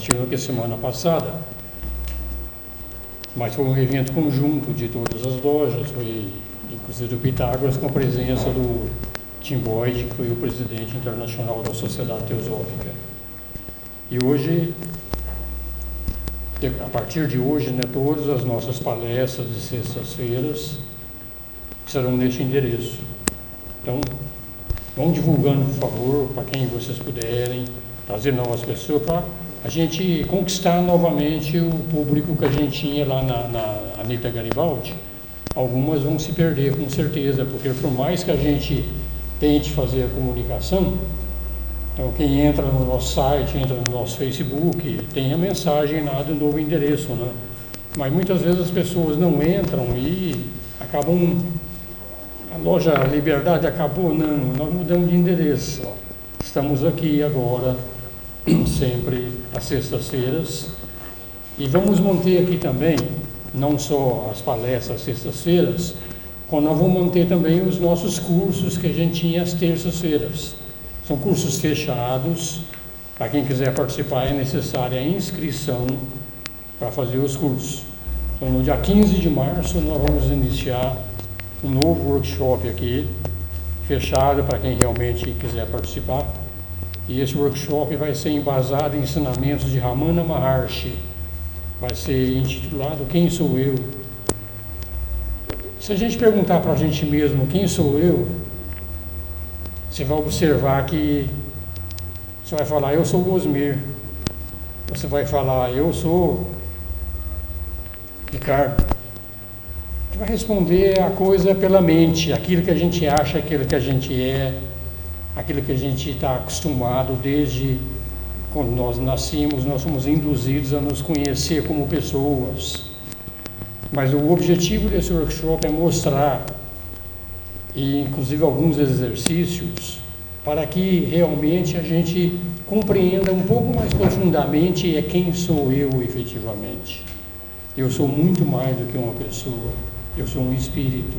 tivemos aqui semana passada, mas foi um evento conjunto de todas as lojas, foi inclusive do Pitágoras, com a presença do Tim Boyd, que foi o presidente internacional da Sociedade Teosófica. E hoje, a partir de hoje, né, todas as nossas palestras de sextas-feiras serão neste endereço. Então, vão divulgando, por favor, para quem vocês puderem, trazer novas pessoas, para a gente conquistar novamente o público que a gente tinha lá na Anita Garibaldi. Algumas vão se perder, com certeza, porque por mais que a gente tente fazer a comunicação, então quem entra no nosso site, entra no nosso Facebook, tem a mensagem lá do novo endereço, né? Mas muitas vezes as pessoas não entram e acabam, a loja Liberdade acabou, não, nós mudamos de endereço. Estamos aqui agora, sempre às sextas-feiras, e vamos manter aqui também, não só as palestras às sextas-feiras, como nós vamos manter também os nossos cursos que a gente tinha às terças-feiras. São cursos fechados, para quem quiser participar é necessária a inscrição para fazer os cursos. Então, no dia 15 de março, nós vamos iniciar um novo workshop aqui, fechado para quem realmente quiser participar. E esse workshop vai ser embasado em ensinamentos de Ramana Maharshi. Vai ser intitulado Quem Sou Eu? Se a gente perguntar para a gente mesmo quem sou eu, você vai observar que você vai falar, eu sou o Osmir. Você vai falar, eu sou Ricardo. Você vai responder a coisa pela mente, aquilo que a gente acha, aquilo que a gente é, aquilo que a gente está acostumado desde quando nós nascemos, nós somos induzidos a nos conhecer como pessoas. Mas o objetivo desse workshop é mostrar, e inclusive alguns exercícios, para que realmente a gente compreenda um pouco mais profundamente quem sou eu efetivamente. Eu sou muito mais do que uma pessoa, eu sou um espírito.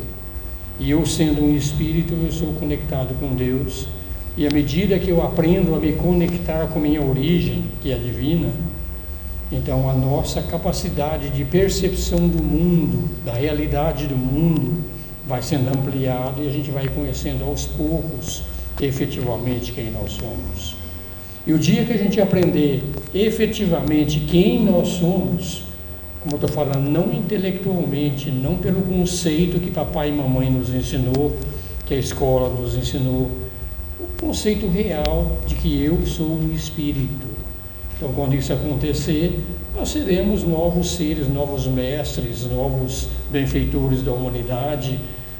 E eu sendo um espírito, eu sou conectado com Deus. E à medida que eu aprendo a me conectar com minha origem, que é divina, então a nossa capacidade de percepção do mundo, da realidade do mundo, vai sendo ampliada e a gente vai conhecendo aos poucos efetivamente quem nós somos. E o dia que a gente aprender efetivamente quem nós somos, como eu estou falando, não intelectualmente, não pelo conceito que papai e mamãe nos ensinou, que a escola nos ensinou, o conceito real de que eu sou um espírito. Então, quando isso acontecer, nós seremos novos seres, novos mestres, novos benfeitores da humanidade.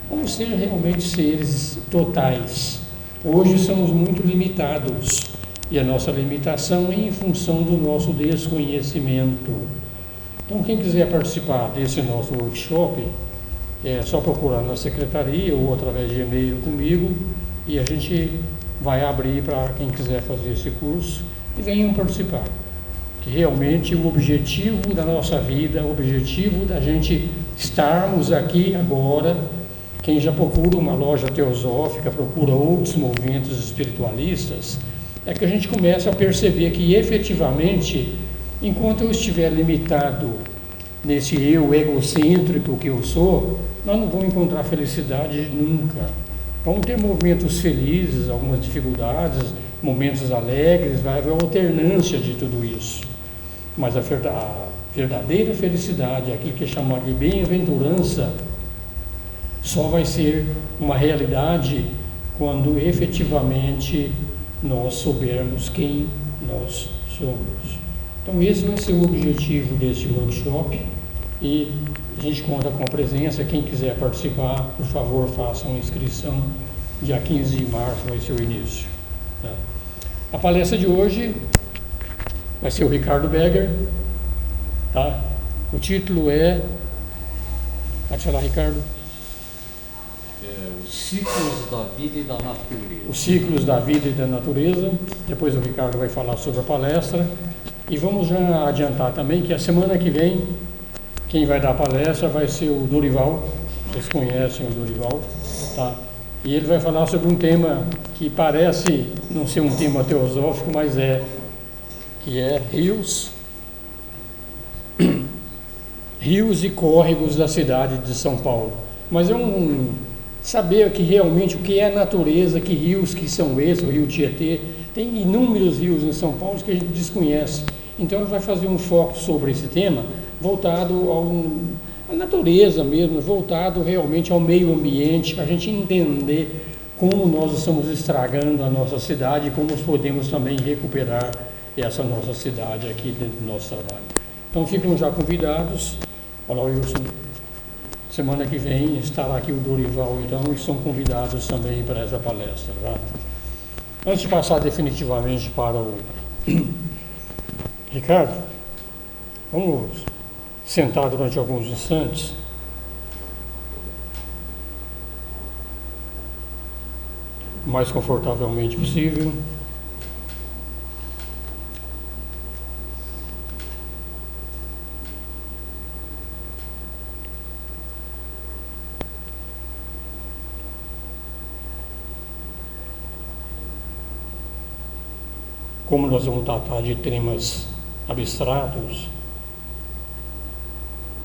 Vamos ser realmente seres totais. Hoje somos muito limitados, e a nossa limitação é em função do nosso desconhecimento. Então, quem quiser participar desse nosso workshop, é só procurar na secretaria ou através de e-mail comigo, e a gente vai abrir para quem quiser fazer esse curso. E venham participar, que realmente o objetivo da nossa vida, o objetivo da gente estarmos aqui agora, quem já procura uma loja teosófica, procura outros movimentos espiritualistas, é que a gente comece a perceber que efetivamente, enquanto eu estiver limitado nesse eu egocêntrico que eu sou, nós não vamos encontrar felicidade nunca. Vamos ter momentos felizes, algumas dificuldades, momentos alegres, vai haver alternância de tudo isso. Mas a verdadeira felicidade, aquilo que é chamado de bem-aventurança, só vai ser uma realidade quando efetivamente nós soubermos quem nós somos. Então esse vai ser o objetivo desse workshop e a gente conta com a presença. Quem quiser participar, por favor, faça uma inscrição. Dia 15 de março vai ser o início. Tá? A palestra de hoje vai ser o Ricardo Beger, tá? O título é... Pode falar, Ricardo? Os ciclos da vida e da natureza. Os ciclos da vida e da natureza. Depois o Ricardo vai falar sobre a palestra. E vamos já adiantar também que a semana que vem, quem vai dar a palestra vai ser o Dorival. Vocês conhecem o Dorival, tá? E ele vai falar sobre um tema que parece não ser um tema teosófico, mas é que é rios e córregos da cidade de São Paulo. Mas é saber que realmente o que é a natureza, que rios que são esses, o rio Tietê, tem inúmeros rios em São Paulo que a gente desconhece. Então ele vai fazer um foco sobre esse tema, voltado à natureza mesmo, voltado realmente ao meio ambiente, para a gente entender como nós estamos estragando a nossa cidade e como podemos também recuperar essa nossa cidade aqui dentro do nosso trabalho. Então ficam já convidados. Olá, Wilson. Semana que vem estará aqui o Dorival, então, e são convidados também para essa palestra. Tá? Antes de passar definitivamente para o Ricardo, vamos sentar durante alguns instantes. O mais confortavelmente possível. Como nós vamos tratar de temas abstratos,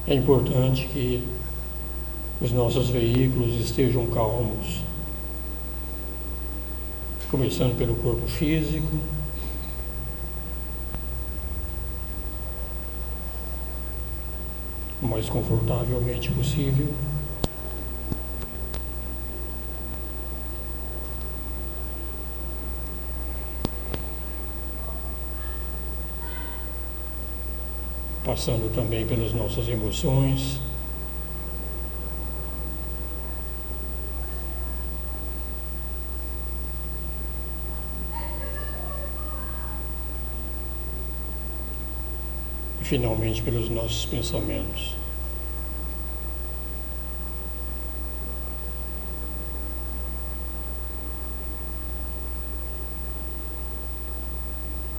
é importante que os nossos veículos estejam calmos, começando pelo corpo físico, o mais confortavelmente possível. Passando também pelas nossas emoções. E finalmente pelos nossos pensamentos.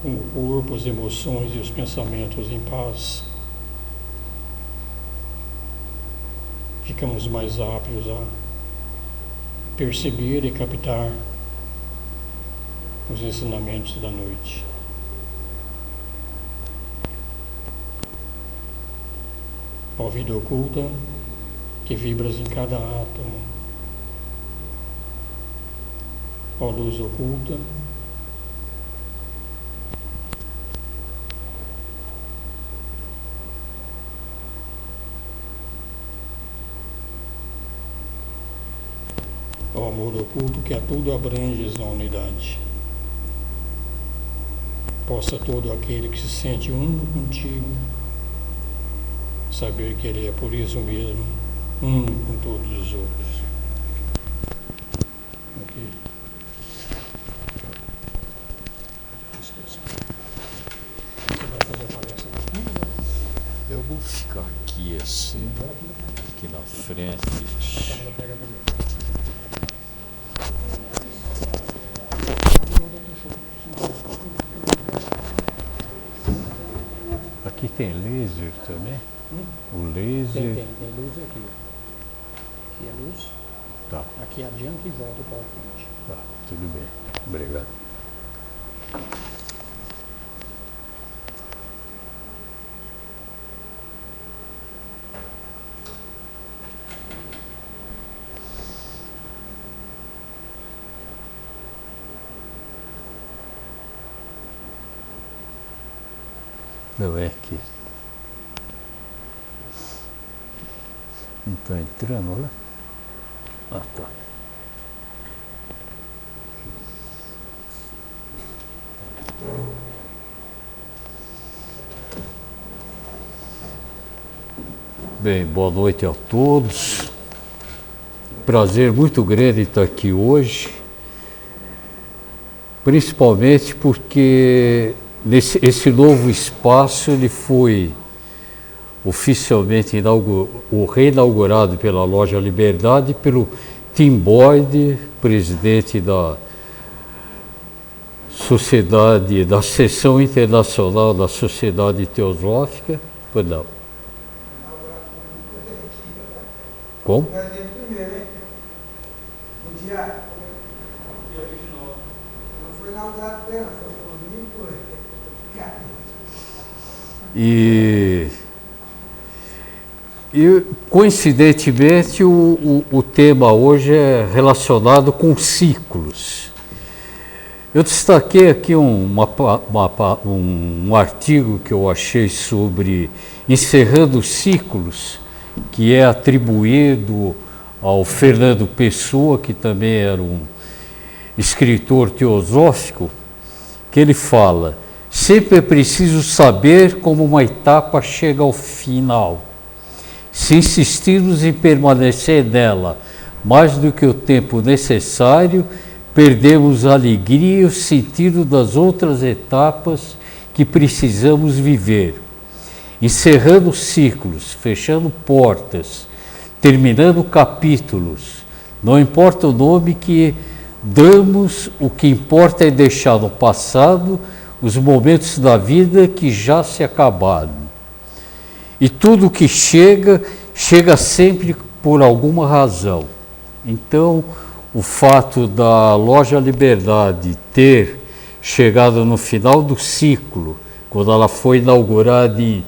Com o corpo, as emoções e os pensamentos em paz, ficamos mais aptos a perceber e captar os ensinamentos da noite. Ó vida oculta que vibras em cada átomo, ó luz oculta ao amor oculto que a tudo abranges na unidade. Possa todo aquele que se sente uno contigo saber que ele é por isso mesmo uno com todos os outros. Ok. Você vai fazer a palestra aqui? Eu vou ficar aqui assim, aqui na frente. Aqui tem laser também? O laser. Tem luz aqui. Aqui é luz. Tá. Aqui adianta e volta para a frente. Tá, tudo bem. Obrigado. Não é que não está entrando lá? Ah, tá. Bem, boa noite a todos. Prazer muito grande estar aqui hoje, principalmente porque esse novo espaço ele foi oficialmente reinaugurado pela Loja Liberdade pelo Tim Boyd, presidente da Sociedade, da Seção Internacional da Sociedade Teosófica. Perdão. Como? Não foi inaugurado pela, foi comigo, cara. E coincidentemente, o tema hoje é relacionado com ciclos. Eu destaquei aqui um artigo que eu achei sobre Encerrando Ciclos, que é atribuído ao Fernando Pessoa, que também era um escritor teosófico, que ele fala: sempre é preciso saber como uma etapa chega ao final. Se insistirmos em permanecer nela mais do que o tempo necessário, perdemos a alegria e o sentido das outras etapas que precisamos viver. Encerrando ciclos, fechando portas, terminando capítulos, não importa o nome que damos, o que importa é deixar no passado os momentos da vida que já se acabaram. E tudo que chega, chega sempre por alguma razão. Então, o fato da Loja Liberdade ter chegado no final do ciclo, quando ela foi inaugurada em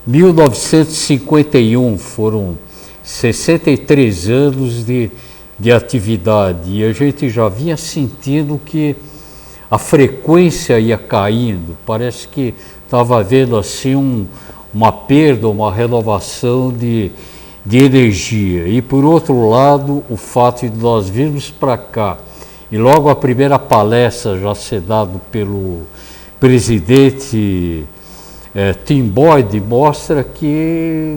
1951, foram 63 anos de atividade, e a gente já vinha sentindo que a frequência ia caindo, parece que estava havendo assim uma perda, uma renovação de energia. E por outro lado, o fato de nós virmos para cá, e logo a primeira palestra já ser dada pelo presidente Tim Boyd, mostra que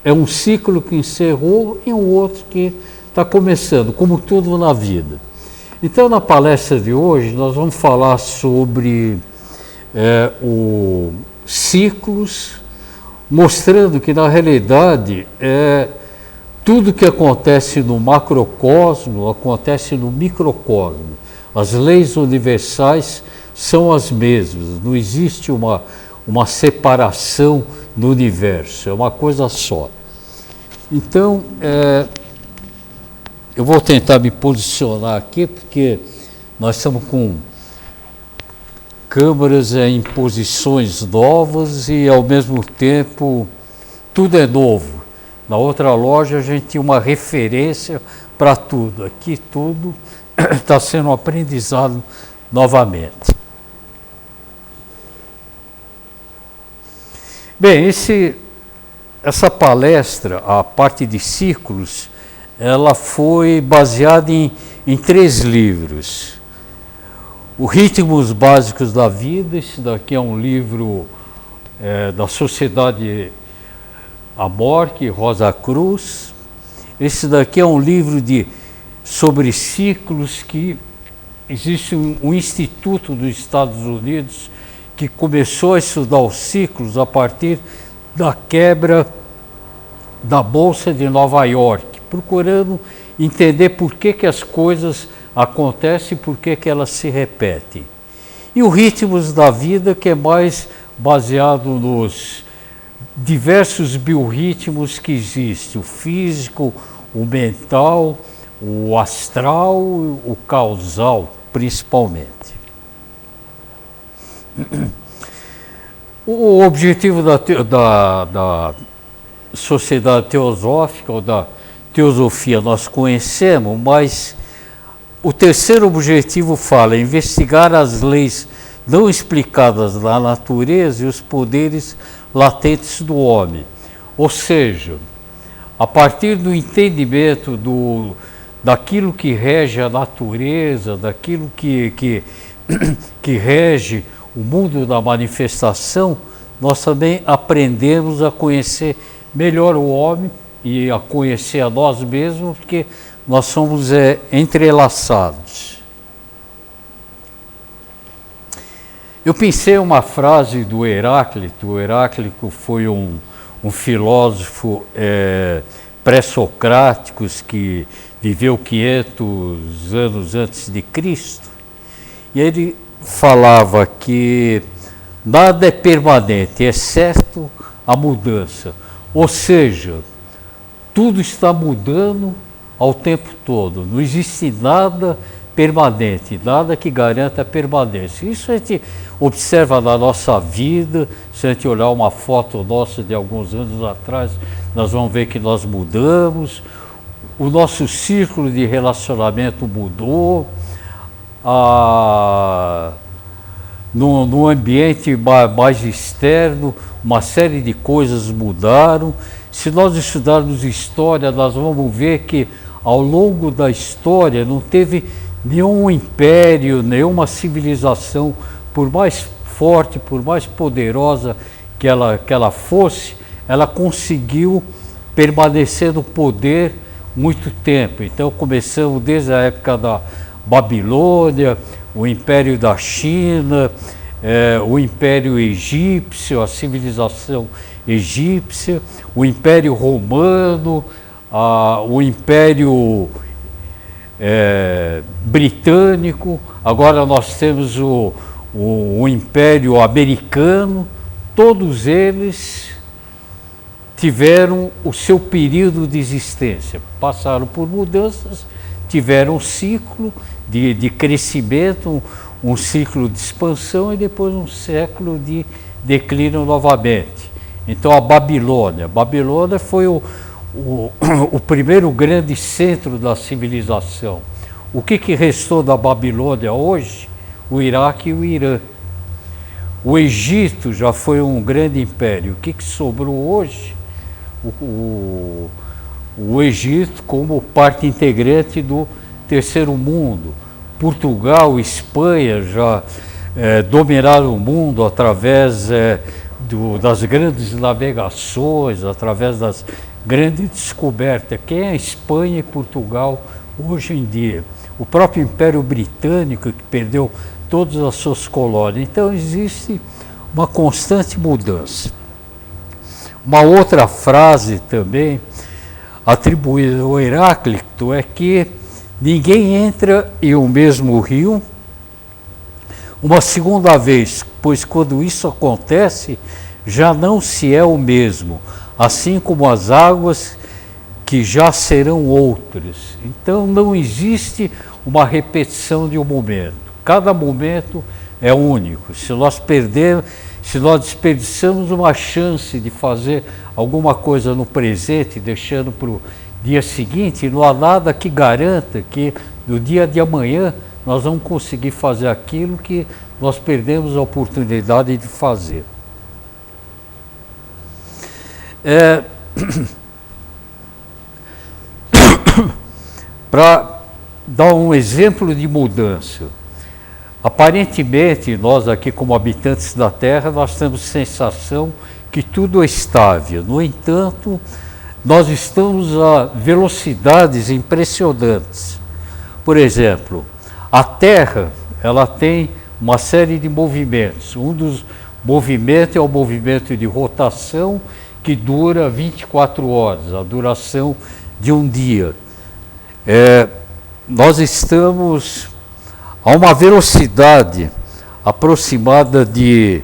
é um ciclo que encerrou e um outro que está começando, como tudo na vida. Então, na palestra de hoje, nós vamos falar sobre ciclos, mostrando que, na realidade, tudo que acontece no macrocosmo acontece no microcosmo. As leis universais são as mesmas, não existe uma separação no universo, é uma coisa só. Então, eu vou tentar me posicionar aqui, porque nós estamos com câmeras em posições novas e, ao mesmo tempo, tudo é novo. Na outra loja, a gente tinha uma referência para tudo. Aqui, tudo está sendo aprendizado novamente. Bem, essa palestra, a parte de ciclos, ela foi baseada em 3 livros. O Ritmos Básicos da Vida, esse daqui é um livro da Sociedade Amorque, Rosa Cruz. Esse daqui é um livro sobre ciclos, que existe um instituto dos Estados Unidos que começou a estudar os ciclos a partir da quebra da Bolsa de Nova York, procurando entender por que as coisas acontecem e por que elas se repetem. E o Ritmos da Vida, que é mais baseado nos diversos biorritmos que existem, o físico, o mental, o astral, o causal, principalmente. O objetivo da Sociedade Teosófica, ou da Teosofia, nós conhecemos, mas o terceiro objetivo fala: investigar as leis não explicadas na natureza e os poderes latentes do homem. Ou seja, a partir do entendimento daquilo que rege a natureza, daquilo que rege o mundo da manifestação, nós também aprendemos a conhecer melhor o homem e a conhecer a nós mesmos, porque nós somos entrelaçados. Eu pensei uma frase do Heráclito. O Heráclito foi um filósofo pré-socrático que viveu 500 anos antes de Cristo, e ele falava que nada é permanente, exceto a mudança. Ou seja, tudo está mudando ao tempo todo, não existe nada permanente, nada que garanta a permanência. Isso a gente observa na nossa vida. Se a gente olhar uma foto nossa de alguns anos atrás, nós vamos ver que nós mudamos, o nosso círculo de relacionamento mudou, no ambiente mais externo, uma série de coisas mudaram. Se nós estudarmos história, nós vamos ver que ao longo da história não teve nenhum império, nenhuma civilização, por mais forte, por mais poderosa que ela fosse, ela conseguiu permanecer no poder muito tempo. Então começamos desde a época da Babilônia, o Império da China, o Império Egípcio, a civilização egípcia, o Império Romano, o Império Britânico, agora nós temos o Império Americano. Todos eles tiveram o seu período de existência, passaram por mudanças, tiveram um ciclo de crescimento, um ciclo de expansão e depois um século de declínio novamente. Então a Babilônia foi o primeiro grande centro da civilização. O que restou da Babilônia hoje? O Iraque e o Irã. O Egito já foi um grande império. O que sobrou hoje? O Egito como parte integrante do terceiro mundo. Portugal, Espanha já dominaram o mundo através das grandes navegações, através das grandes descobertas. Quem é Espanha e Portugal hoje em dia? O próprio Império Britânico, que perdeu todas as suas colônias. Então existe uma constante mudança. Uma outra frase também atribuída ao Heráclito é que ninguém entra em um mesmo rio uma segunda vez, pois quando isso acontece, já não se é o mesmo, assim como as águas que já serão outras. Então não existe uma repetição de um momento. Cada momento é único. Se nós desperdiçamos uma chance de fazer alguma coisa no presente, deixando para o dia seguinte, não há nada que garanta que no dia de amanhã nós vamos conseguir fazer aquilo que nós perdemos a oportunidade de fazer. Para dar um exemplo de mudança, aparentemente nós aqui como habitantes da Terra, nós temos sensação que tudo é estável. No entanto, nós estamos a velocidades impressionantes. Por exemplo, a Terra, ela tem uma série de movimentos. Um dos movimentos é o movimento de rotação, que dura 24 horas, a duração de um dia. Nós estamos a uma velocidade aproximada de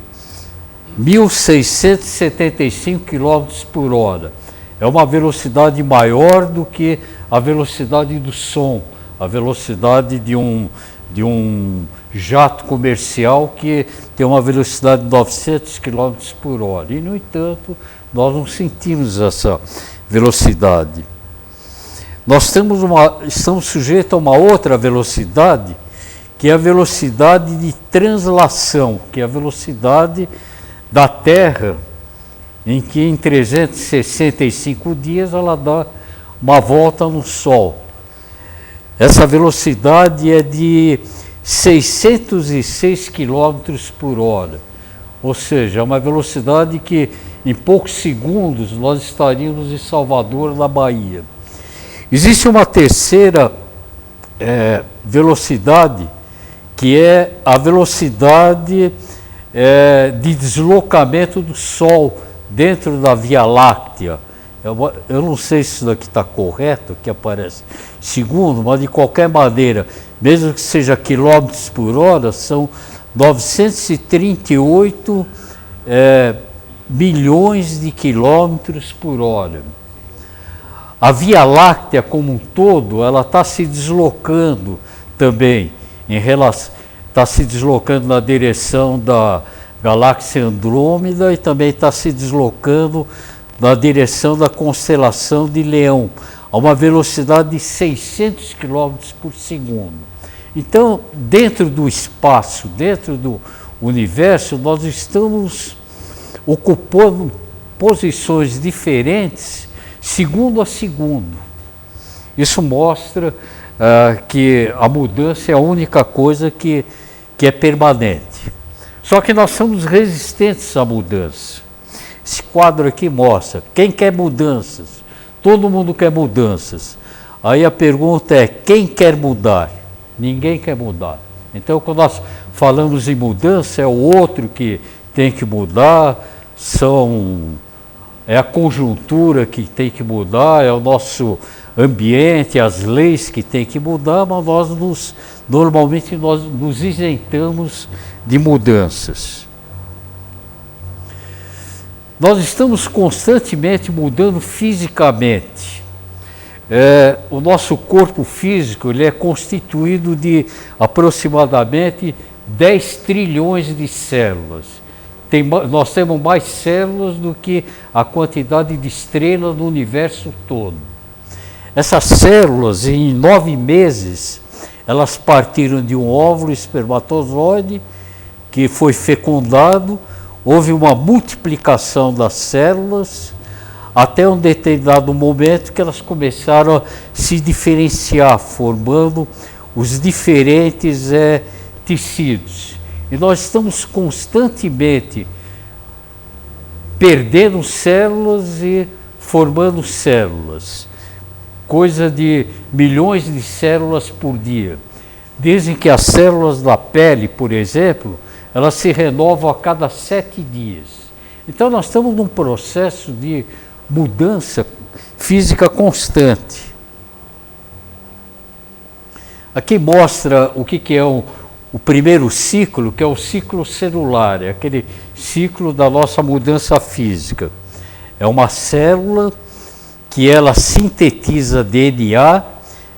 1.675 km por hora. É uma velocidade maior do que a velocidade do som, a velocidade de um jato comercial que tem uma velocidade de 900 km por hora. E, no entanto, nós não sentimos essa velocidade. Nós estamos sujeitos a uma outra velocidade, que é a velocidade de translação, que é a velocidade da Terra, em que em 365 dias ela dá uma volta no Sol. Essa velocidade é de 606 km por hora, ou seja, é uma velocidade que em poucos segundos nós estaríamos em Salvador, na Bahia. Existe uma terceira velocidade, que é a velocidade de deslocamento do Sol dentro da Via Láctea. Eu não sei se isso daqui está correto, que aparece segundo, mas de qualquer maneira, mesmo que seja quilômetros por hora, são 938 milhões de quilômetros por hora. A Via Láctea como um todo, ela está se deslocando, também está se deslocando na direção da galáxia Andrômeda e também está se deslocando na direção da constelação de Leão, a uma velocidade de 600 km por segundo. Então, dentro do espaço, dentro do universo, nós estamos ocupando posições diferentes segundo a segundo. Isso mostra que a mudança é a única coisa que é permanente. Só que nós somos resistentes à mudança. Esse quadro aqui mostra, quem quer mudanças? Todo mundo quer mudanças. Aí a pergunta é, quem quer mudar? Ninguém quer mudar. Então, quando nós falamos em mudança, é o outro que tem que mudar, é a conjuntura que tem que mudar, é o nosso ambiente, as leis que tem que mudar, mas normalmente nós nos isentamos de mudanças. Nós estamos constantemente mudando fisicamente. O nosso corpo físico ele é constituído de aproximadamente 10 trilhões de células. Nós temos mais células do que a quantidade de estrelas no universo todo. Essas células, em 9 meses, elas partiram de um óvulo espermatozoide que foi fecundado, houve uma multiplicação das células, até um determinado momento que elas começaram a se diferenciar, formando os diferentes tecidos. E nós estamos constantemente perdendo células e formando células. Coisa de milhões de células por dia. Dizem que as células da pele, por exemplo, elas se renovam a cada 7 dias. Então nós estamos num processo de mudança física constante. Aqui mostra o que é o primeiro ciclo, que é o ciclo celular, é aquele ciclo da nossa mudança física. É uma célula que ela sintetiza DNA,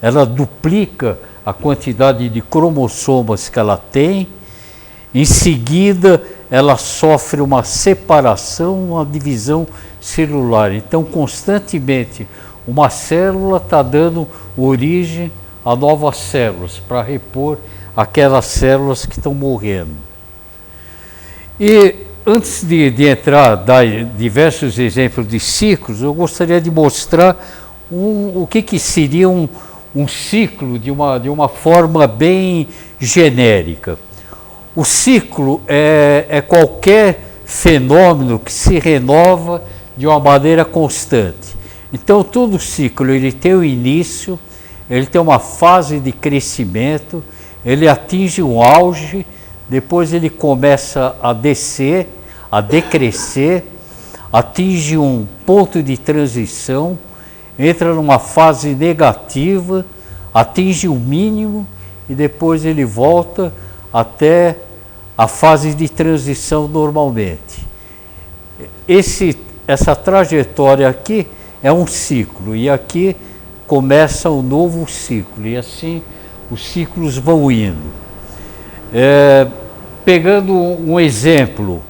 ela duplica a quantidade de cromossomas que ela tem, em seguida ela sofre uma separação, uma divisão celular. Então, constantemente, uma célula está dando origem a novas células, para repor aquelas células que estão morrendo. E antes de entrar, dar diversos exemplos de ciclos, eu gostaria de mostrar o que seria um ciclo de uma forma bem genérica. O ciclo é qualquer fenômeno que se renova de uma maneira constante. Então, todo ciclo ele tem um início, ele tem uma fase de crescimento, ele atinge um auge, depois ele começa a descer, a decrescer, atinge um ponto de transição, entra numa fase negativa, atinge o mínimo e depois ele volta até a fase de transição normalmente. Essa trajetória aqui é um ciclo e aqui começa um novo ciclo e assim os ciclos vão indo. Pegando um exemplo,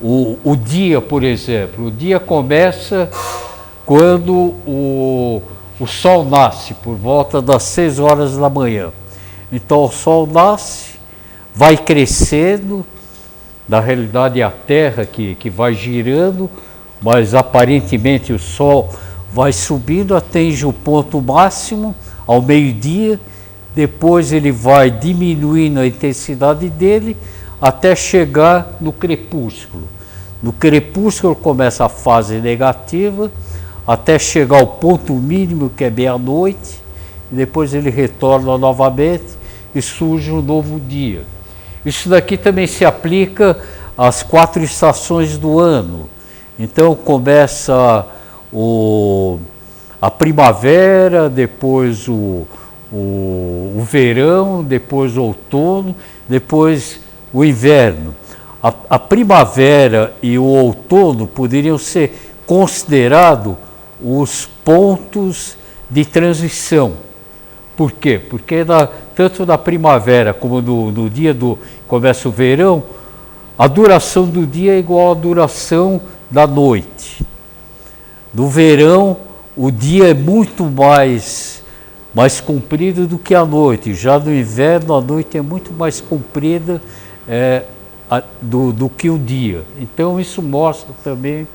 o dia, por exemplo, o dia começa quando o sol nasce, por volta das 6 horas da manhã. Então o sol nasce, vai crescendo, na realidade é a Terra que vai girando, mas aparentemente o sol vai subindo, atinge o ponto máximo ao meio-dia, depois ele vai diminuindo a intensidade dele até chegar no crepúsculo. No crepúsculo começa a fase negativa, até chegar ao ponto mínimo, que é meia-noite, e depois ele retorna novamente e surge um novo dia. Isso daqui também se aplica às 4 estações do ano. Então começa a primavera, depois o verão, depois o outono, depois o inverno. A primavera e o outono poderiam ser considerados os pontos de transição. Por quê? Porque tanto na primavera como no dia do começa o verão, a duração do dia é igual à duração da noite. No verão, o dia é muito mais comprido do que a noite. Já no inverno, a noite é muito mais comprida do que o dia. Então, isso mostra também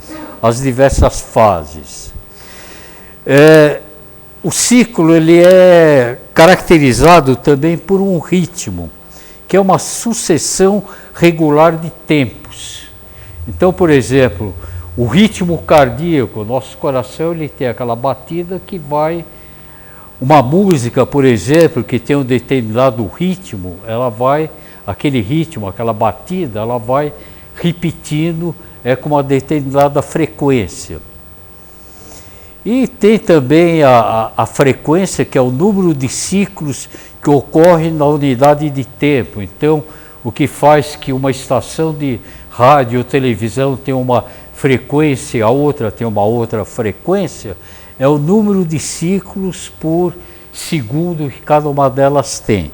as diversas fases. O ciclo ele é caracterizado também por um ritmo, que é uma sucessão regular de tempos. Então, por exemplo, o ritmo cardíaco, o nosso coração ele tem aquela batida que vai... Uma música, por exemplo, que tem um determinado ritmo, ela vai, aquele ritmo, aquela batida, ela vai repetindo com uma determinada frequência. E tem também a frequência, que é o número de ciclos que ocorre na unidade de tempo. Então, o que faz que uma estação de rádio ou televisão tenha uma frequência, a outra tem uma outra frequência, é o número de ciclos por segundo que cada uma delas tem.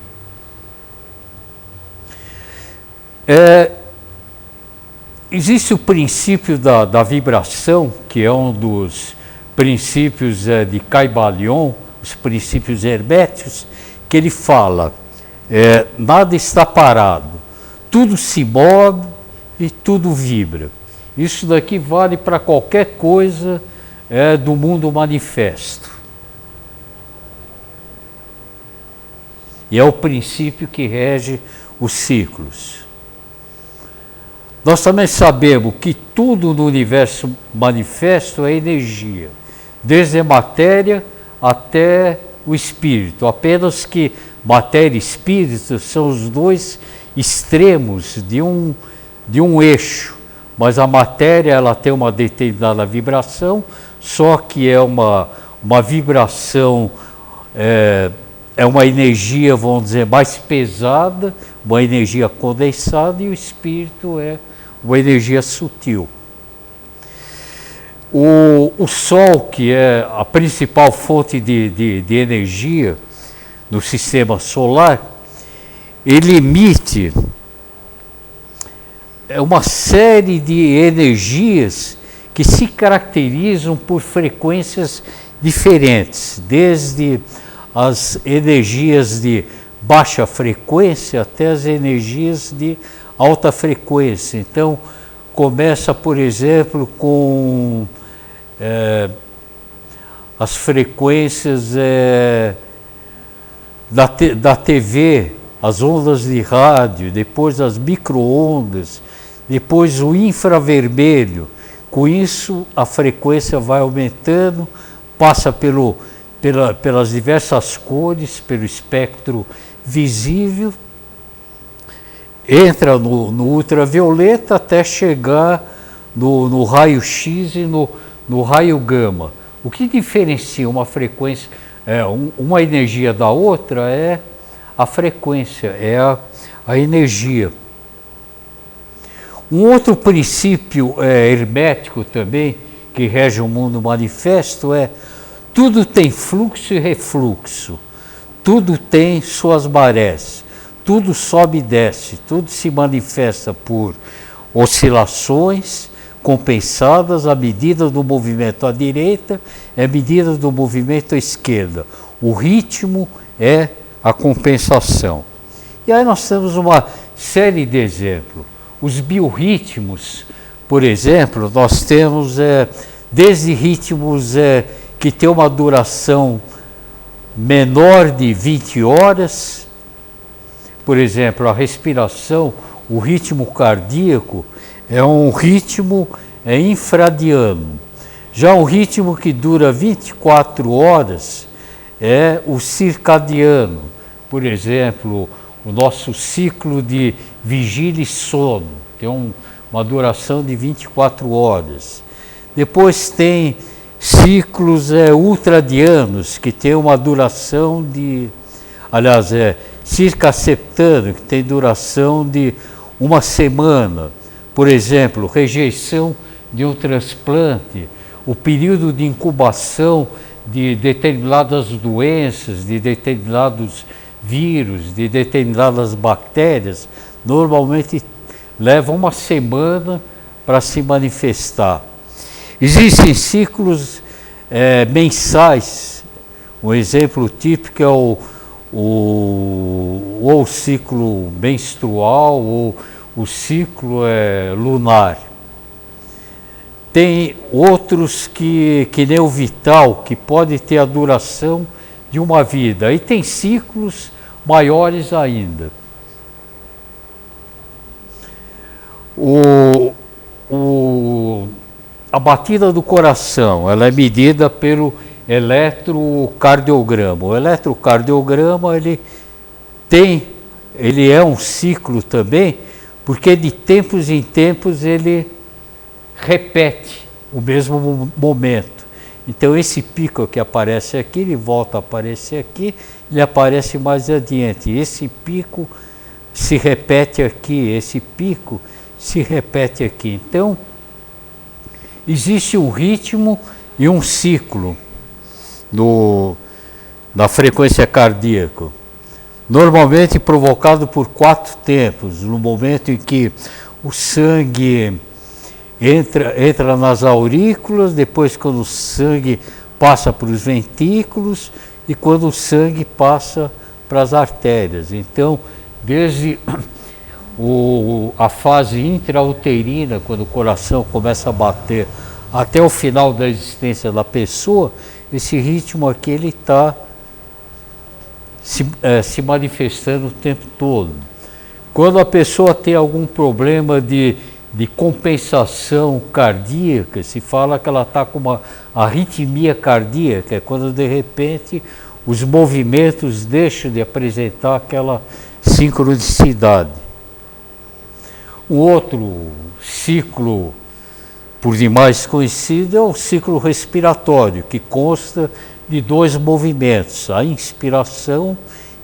Existe o princípio da vibração, que é um dos princípios de Caibalion, os princípios herméticos, que ele fala, nada está parado, tudo se move e tudo vibra. Isso daqui vale para qualquer coisa do mundo manifesto. E é o princípio que rege os ciclos. Nós também sabemos que tudo no universo manifesto é energia, desde a matéria até o espírito. Apenas que matéria e espírito são os dois extremos de um eixo, mas a matéria ela tem uma determinada vibração, só que é uma vibração, é uma energia, vamos dizer, mais pesada, uma energia condensada, e o espírito é uma energia sutil. O Sol, que é a principal fonte de energia no sistema solar, ele emite uma série de energias que se caracterizam por frequências diferentes, desde as energias de baixa frequência até as energias de alta frequência. Então, começa, por exemplo, com as frequências da TV, as ondas de rádio, depois as micro-ondas, depois o infravermelho. Com isso, a frequência vai aumentando, passa pelas diversas cores, pelo espectro visível, entra no ultravioleta até chegar no raio-x e no raio gama. O que diferencia uma frequência, uma energia da outra é a frequência, é a energia. Um outro princípio hermético também, que rege o mundo manifesto, tudo tem fluxo e refluxo, tudo tem suas marés, tudo sobe e desce, tudo se manifesta por oscilações compensadas à medida do movimento à direita, à medida do movimento à esquerda. O ritmo é a compensação. E aí nós temos uma série de exemplos. Os biorritmos, por exemplo, nós temos desde ritmos que têm uma duração menor de 20 horas, por exemplo, a respiração, o ritmo cardíaco é um ritmo infradiano. Já o ritmo que dura 24 horas é o circadiano. Por exemplo, o nosso ciclo de vigília e sono tem uma duração de 24 horas. Depois tem ciclos ultradianos, que tem uma duração circaseptano, que tem duração de uma semana. Por exemplo, rejeição de um transplante, o período de incubação de determinadas doenças, de determinados vírus, de determinadas bactérias, normalmente leva uma semana para se manifestar. Existem ciclos mensais. Um exemplo típico é o ciclo menstrual ou o ciclo lunar. Tem outros que nem o vital, que pode ter a duração de uma vida. E tem ciclos maiores ainda. A batida do coração, ela é medida pelo eletrocardiograma. O eletrocardiograma, ele é um ciclo também, porque de tempos em tempos ele repete o mesmo momento. Então esse pico que aparece aqui, ele volta a aparecer aqui, ele aparece mais adiante. Esse pico se repete aqui, esse pico se repete aqui. Então, existe um ritmo e um ciclo da frequência cardíaca, normalmente provocado por 4 tempos, no momento em que o sangue entra nas aurículas, depois quando o sangue passa para os ventrículos e quando o sangue passa para as artérias. Então, desde a fase intrauterina, quando o coração começa a bater, até o final da existência da pessoa, esse ritmo aqui ele está se manifestando o tempo todo. Quando a pessoa tem algum problema de compensação cardíaca, se fala que ela está com uma arritmia cardíaca, é quando de repente os movimentos deixam de apresentar aquela sincronicidade. O outro ciclo, por demais conhecido, é o ciclo respiratório, que consta de 2 movimentos, a inspiração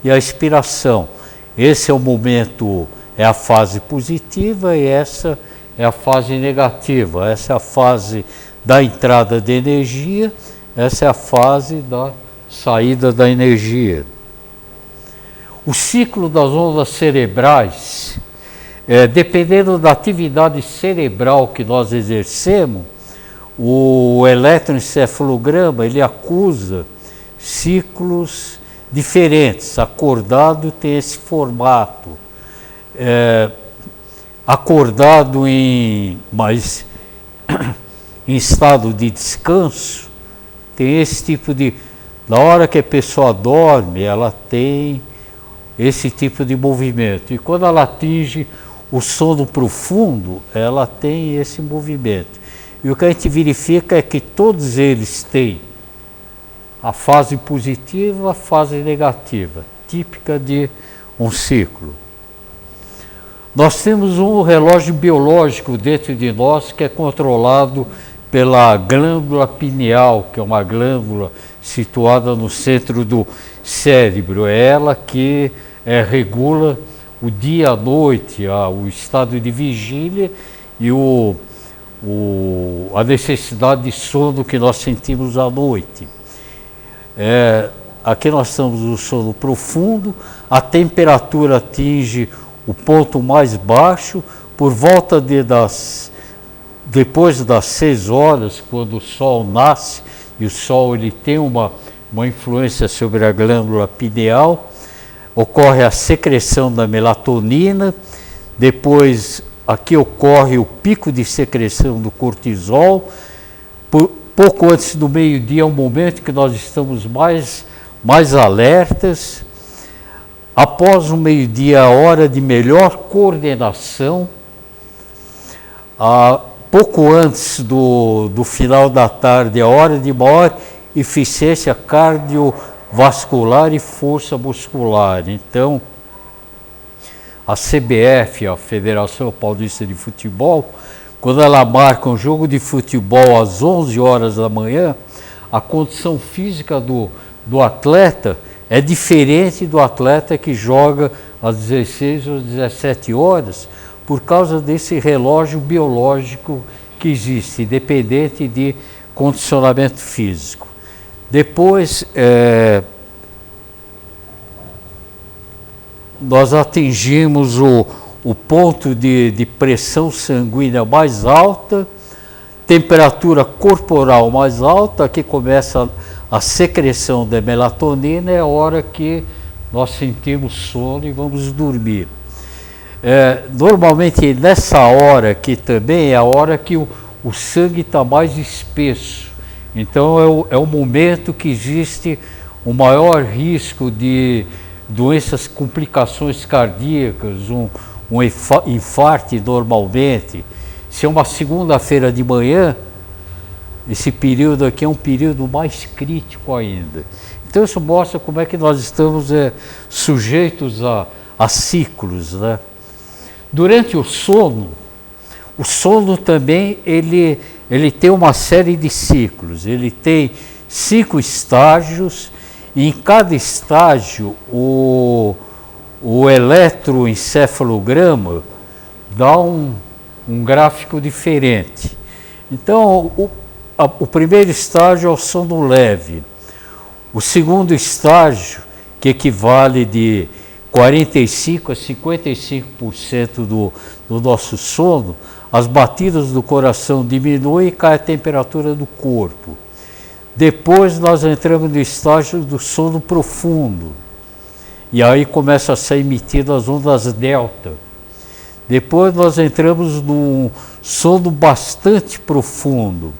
e a expiração. Esse é o momento, é a fase positiva e essa é a fase negativa. Essa é a fase da entrada de energia, essa é a fase da saída da energia. O ciclo das ondas cerebrais, dependendo da atividade cerebral que nós exercemos, o eletroencefalograma ele acusa ciclos diferentes. Acordado tem esse formato. Acordado em estado de descanso, tem esse tipo de... Na hora que a pessoa dorme, ela tem esse tipo de movimento. E quando ela atinge o sono profundo, ela tem esse movimento. E o que a gente verifica é que todos eles têm a fase positiva, a fase negativa, típica de um ciclo. Nós temos um relógio biológico dentro de nós que é controlado pela glândula pineal, que é uma glândula situada no centro do cérebro. É ela que regula o dia à noite, o estado de vigília e a necessidade de sono que nós sentimos à noite. Aqui nós estamos no sono profundo, a temperatura atinge o ponto mais baixo por volta depois das 6 horas, quando o sol nasce, e o sol ele tem uma influência sobre a glândula pineal, ocorre a secreção da melatonina, depois aqui ocorre o pico de secreção do cortisol, pouco antes do meio-dia é um momento que nós estamos mais alertas. Após o meio-dia, a hora de melhor coordenação. Pouco antes do final da tarde, a hora de maior eficiência cardiovascular e força muscular. Então, a CBF, a Federação Paulista de Futebol, quando ela marca um jogo de futebol às 11 horas da manhã, a condição física do atleta é diferente do atleta que joga às 16 ou 17 horas, por causa desse relógio biológico que existe, independente de condicionamento físico. Depois, nós atingimos o ponto de pressão sanguínea mais alta, temperatura corporal mais alta, aqui começa a secreção da melatonina, é a hora que nós sentimos sono e vamos dormir. Normalmente nessa hora aqui também é a hora que o sangue está mais espesso, então é o momento que existe o maior risco de doenças, complicações cardíacas, um infarto normalmente. Se é uma segunda-feira de manhã, esse período aqui é um período mais crítico ainda. Então isso mostra como é que nós estamos sujeitos a ciclos, né? Durante o sono também ele tem uma série de ciclos, ele tem 5 estágios, e em cada estágio o eletroencefalograma dá um gráfico diferente. Então, o primeiro estágio é o sono leve. O segundo estágio, que equivale de 45% a 55% do nosso sono, as batidas do coração diminuem e cai a temperatura do corpo. Depois nós entramos no estágio do sono profundo, e aí começa a ser emitidas as ondas delta. Depois nós entramos num sono bastante profundo,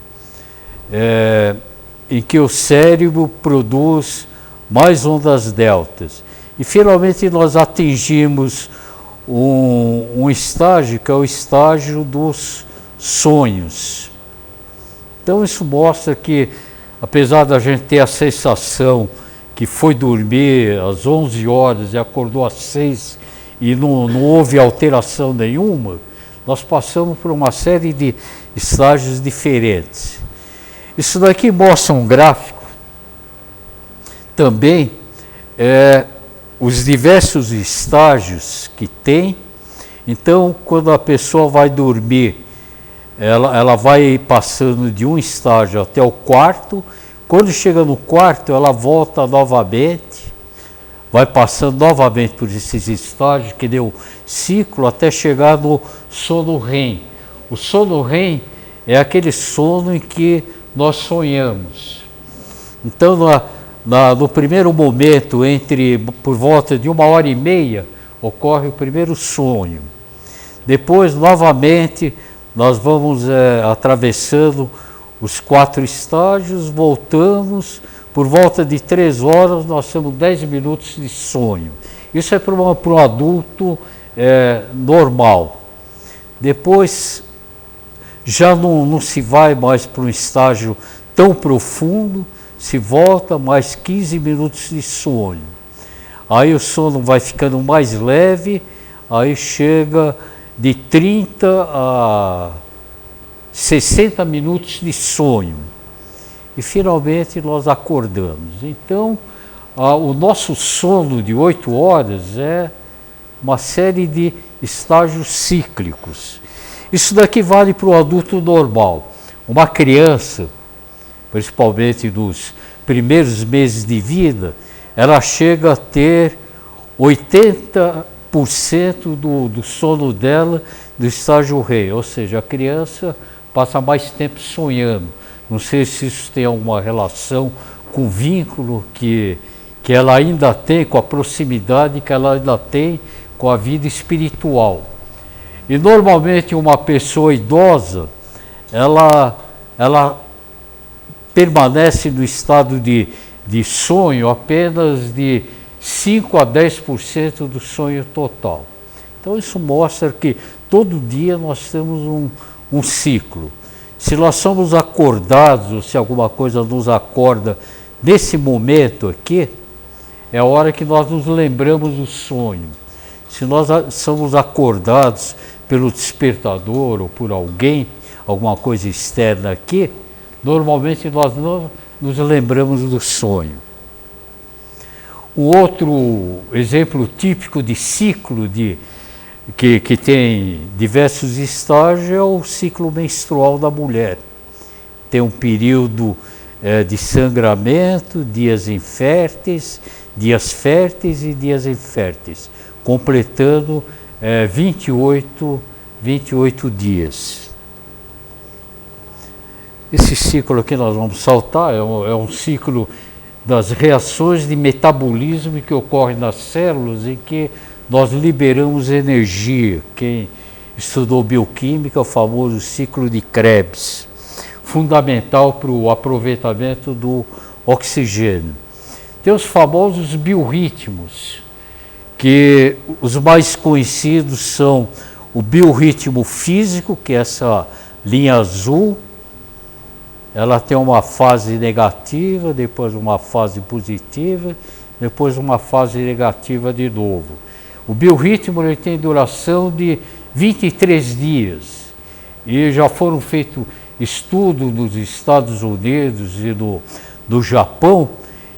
em que o cérebro produz mais ondas deltas. E finalmente nós atingimos um estágio que é o estágio dos sonhos. Então isso mostra que, apesar da gente ter a sensação que foi dormir às 11 horas e acordou às 6 e não houve alteração nenhuma, nós passamos por uma série de estágios diferentes. Isso daqui mostra um gráfico também, os diversos estágios que tem. Então, quando a pessoa vai dormir, ela vai passando de um estágio até o quarto. Quando chega no quarto, ela volta novamente, vai passando novamente por esses estágios, que deu ciclo, até chegar no sono REM. O sono REM é aquele sono em que nós sonhamos. Então, no primeiro momento, por volta de 1h30, ocorre o primeiro sonho. Depois, novamente, nós vamos atravessando os 4 estágios, voltamos, por volta de 3 horas, nós temos 10 minutos de sonho. Isso é para um adulto normal. Depois, já não se vai mais para um estágio tão profundo, se volta mais 15 minutos de sonho. Aí o sono vai ficando mais leve, aí chega de 30 a 60 minutos de sonho. E finalmente nós acordamos. Então, o nosso sono de 8 horas é uma série de estágios cíclicos. Isso daqui vale para o adulto normal. Uma criança, principalmente nos primeiros meses de vida, ela chega a ter 80% do sono dela do estágio REM, ou seja, a criança passa mais tempo sonhando. Não sei se isso tem alguma relação com o vínculo que ela ainda tem, com a proximidade que ela ainda tem com a vida espiritual. E normalmente uma pessoa idosa, ela permanece no estado de sonho apenas de 5 a 10% do sonho total. Então isso mostra que todo dia nós temos um ciclo. Se nós somos acordados, ou se alguma coisa nos acorda nesse momento aqui, é a hora que nós nos lembramos do sonho. Se nós somos acordados pelo despertador ou por alguém, alguma coisa externa aqui, normalmente nós não nos lembramos do sonho. Um outro exemplo típico de ciclo que tem diversos estágios é o ciclo menstrual da mulher. Tem um período de sangramento, dias inférteis, dias férteis e dias inférteis. completando 28 dias. Esse ciclo aqui nós vamos saltar, é um ciclo das reações de metabolismo que ocorrem nas células em que nós liberamos energia. Quem estudou bioquímica, o famoso ciclo de Krebs, fundamental para o aproveitamento do oxigênio. Tem os famosos biorritmos, que os mais conhecidos são o biorritmo físico, que é essa linha azul, ela tem uma fase negativa, depois uma fase positiva, depois uma fase negativa de novo. O biorritmo ele tem duração de 23 dias e já foram feitos estudos nos Estados Unidos e no Japão,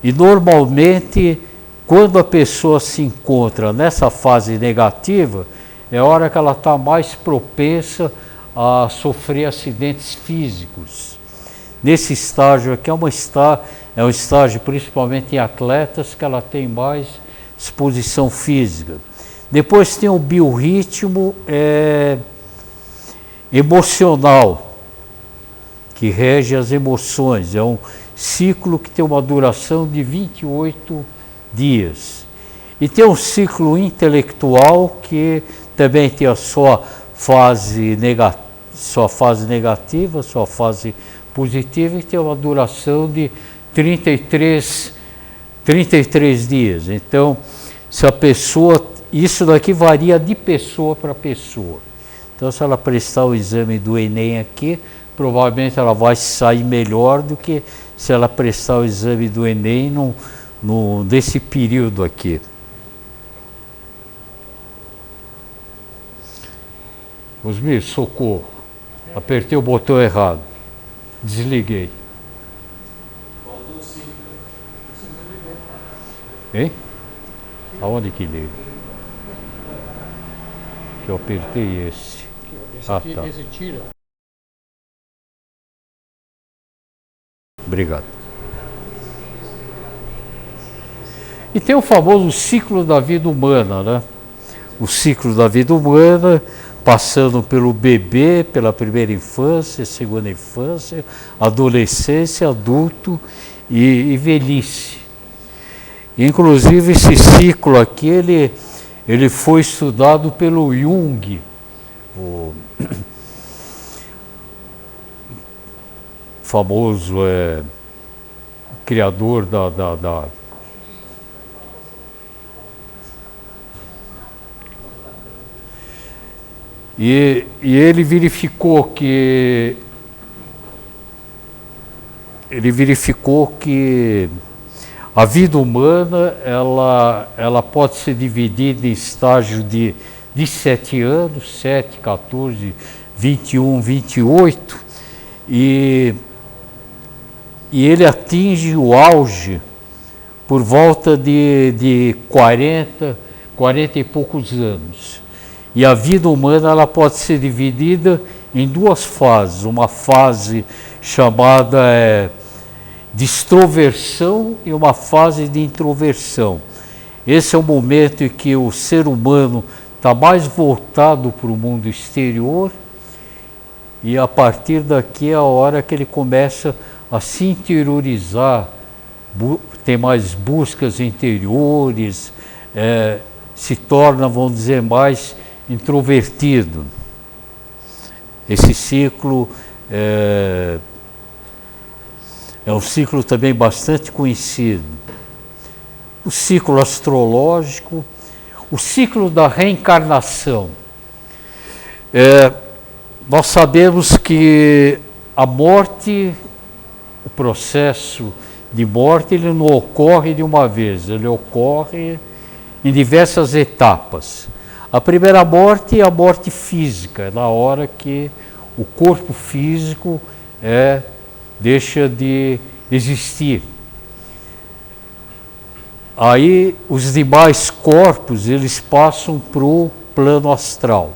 e normalmente quando a pessoa se encontra nessa fase negativa, é a hora que ela está mais propensa a sofrer acidentes físicos. Nesse estágio aqui é um estágio principalmente em atletas que ela tem mais exposição física. Depois tem o biorritmo emocional, que rege as emoções. É um ciclo que tem uma duração de 28 dias. E tem um ciclo intelectual que também tem a sua fase negativa, sua fase positiva, e tem uma duração de 33 dias. Então, se a pessoa, isso daqui varia de pessoa para pessoa. Então, se ela prestar o exame do Enem aqui, provavelmente ela vai sair melhor do que se ela prestar o exame do Enem nesse período aqui. Osmir, socorro. Apertei o botão errado. Desliguei. Hein? Aonde que liga? Que eu apertei esse. Tá. Esse tira. Obrigado. E tem o famoso ciclo da vida humana, né? O ciclo da vida humana, passando pelo bebê, pela primeira infância, segunda infância, adolescência, adulto e velhice. Inclusive esse ciclo aqui, ele foi estudado pelo Jung, o famoso criador da E ele verificou que a vida humana ela pode ser dividida em estágios de 7 anos, 7, 14, 21, 28, e ele atinge o auge por volta de 40 e poucos anos. E a vida humana ela pode ser dividida em duas fases, uma fase chamada de extroversão e uma fase de introversão. Esse é o momento em que o ser humano está mais voltado para o mundo exterior, e a partir daqui é a hora que ele começa a se interiorizar, tem mais buscas interiores, se torna, vamos dizer, mais introvertido. Esse ciclo é um ciclo também bastante conhecido. O ciclo astrológico, o ciclo da reencarnação. Nós sabemos que a morte, o processo de morte, ele não ocorre de uma vez, ele ocorre em diversas etapas. A primeira morte é a morte física, na hora que o corpo físico deixa de existir. Aí os demais corpos eles passam para o plano astral,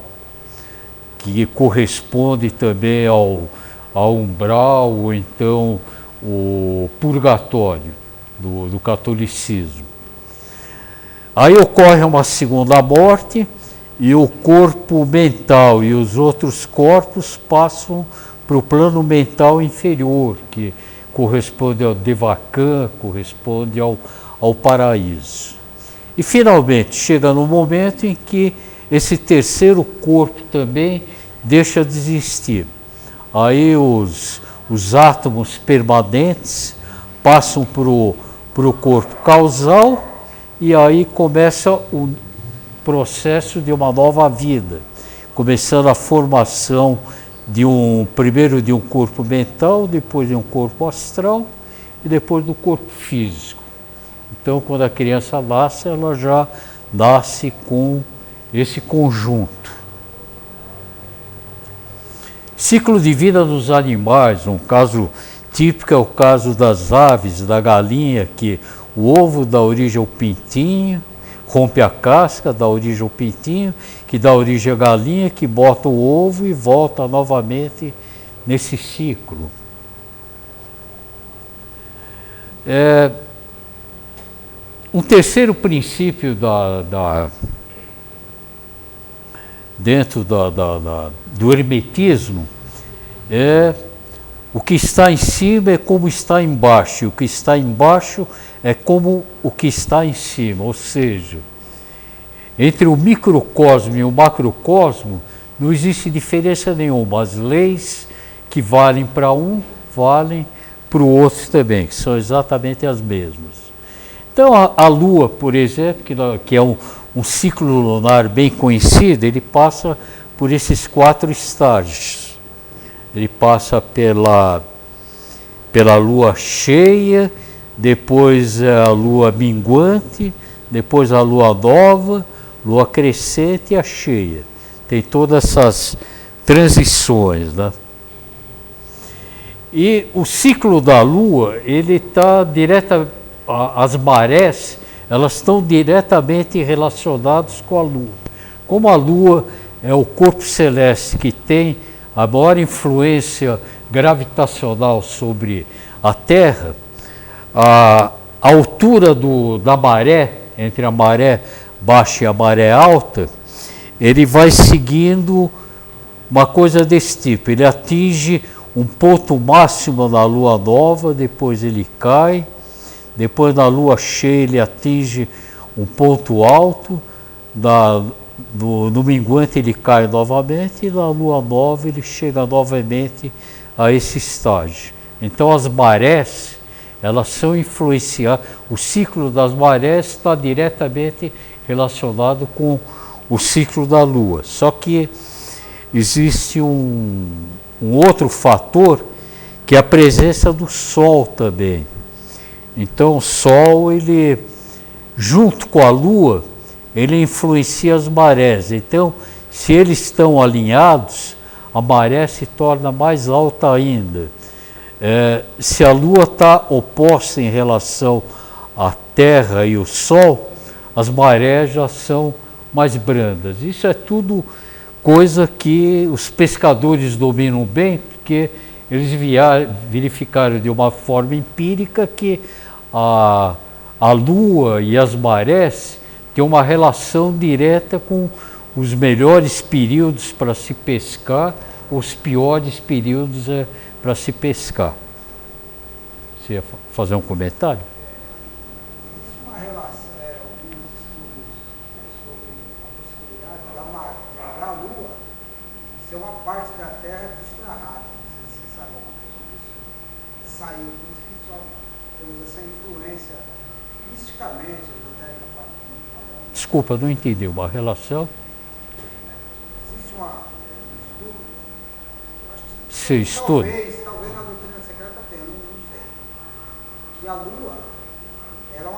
que corresponde também ao umbral, ou então o purgatório do catolicismo. Aí ocorre uma segunda morte e o corpo mental e os outros corpos passam para o plano mental inferior, que corresponde ao Devachan, corresponde ao paraíso. E finalmente chega no momento em que esse terceiro corpo também deixa de existir. Aí os átomos permanentes passam para o corpo causal e aí começa o processo de uma nova vida, começando a formação primeiro de um corpo mental, depois de um corpo astral e depois do corpo físico. Então, quando a criança nasce, ela já nasce com esse conjunto. Ciclo de vida dos animais, um caso típico é o caso das aves, da galinha, que o ovo dá origem ao pintinho, rompe a casca, dá origem ao pintinho, que dá origem à galinha, que bota o ovo e volta novamente nesse ciclo. Um terceiro princípio dentro do hermetismo é o que está em cima é como está embaixo, e o que está embaixo é como o que está em cima, ou seja, entre o microcosmo e o macrocosmo não existe diferença nenhuma. As leis que valem para um, valem para o outro também, que são exatamente as mesmas. Então a Lua, por exemplo, que é um ciclo lunar bem conhecido, ele passa por esses 4 estágios. Ele passa pela Lua cheia, depois a Lua minguante, depois a Lua nova, Lua crescente e a cheia. Tem todas essas transições, né? E o ciclo da Lua, ele está as marés, elas estão diretamente relacionadas com a Lua. Como a Lua é o corpo celeste que tem a maior influência gravitacional sobre a Terra, a altura da maré, entre a maré baixa e a maré alta, ele vai seguindo uma coisa desse tipo. Ele atinge um ponto máximo na Lua nova, depois ele cai, depois na Lua cheia ele atinge um ponto alto, no minguante ele cai novamente e na Lua nova ele chega novamente a esse estágio. Então as marés, elas são influenciadas, o ciclo das marés está diretamente relacionado com o ciclo da Lua. Só que existe um outro fator, que é a presença do Sol também. Então o Sol, ele, junto com a Lua, ele influencia as marés. Então, se eles estão alinhados, a maré se torna mais alta ainda. Se a Lua está oposta em relação à Terra e o Sol, as marés já são mais brandas. Isso é tudo coisa que os pescadores dominam bem, porque eles verificaram de uma forma empírica que a Lua e as marés têm uma relação direta com os melhores períodos para se pescar, os piores períodos para se pescar. Você ia fazer um comentário? Existe uma relação, alguns estudos sobre a possibilidade da Lua ser uma parte da Terra desgarrada. Não sei se você sabe disso. Saiu, por isso que só temos essa influência misticamente. Desculpa, não entendi. Uma relação? Existe um estudo. Você estuda? Talvez na doutrina secreta tenha, não sei. Que a Lua era um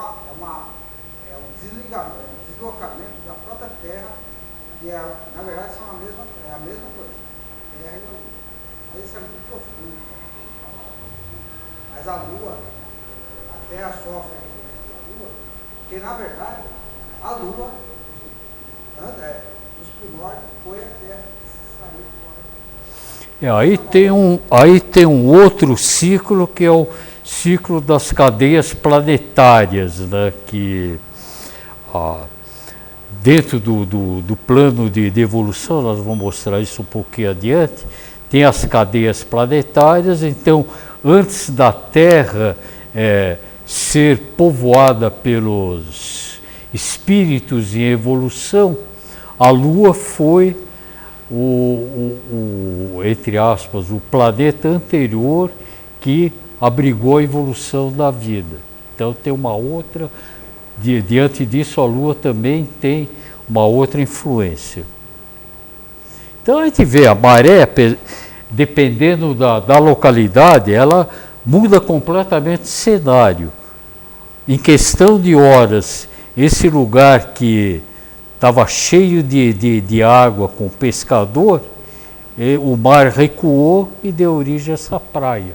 deslocamento da própria Terra, que na verdade são a mesma coisa, Terra e a Lua. Mas isso é muito profundo. Mas a Lua, a Terra sofre a influência da Lua, porque na verdade a Lua, nos primórdios, foi a Terra que saiu fora. Aí tem um outro ciclo, que é o ciclo das cadeias planetárias, né? Que dentro do plano de evolução, nós vamos mostrar isso um pouquinho adiante, tem as cadeias planetárias. Então, antes da Terra ser povoada pelos espíritos em evolução, a Lua foi entre aspas, o planeta anterior que abrigou a evolução da vida. Então tem uma outra, diante disso a Lua também tem uma outra influência. Então a gente vê a maré, dependendo da localidade, ela muda completamente o cenário. Em questão de horas, esse lugar que estava cheio de água com pescador, o mar recuou e deu origem a essa praia.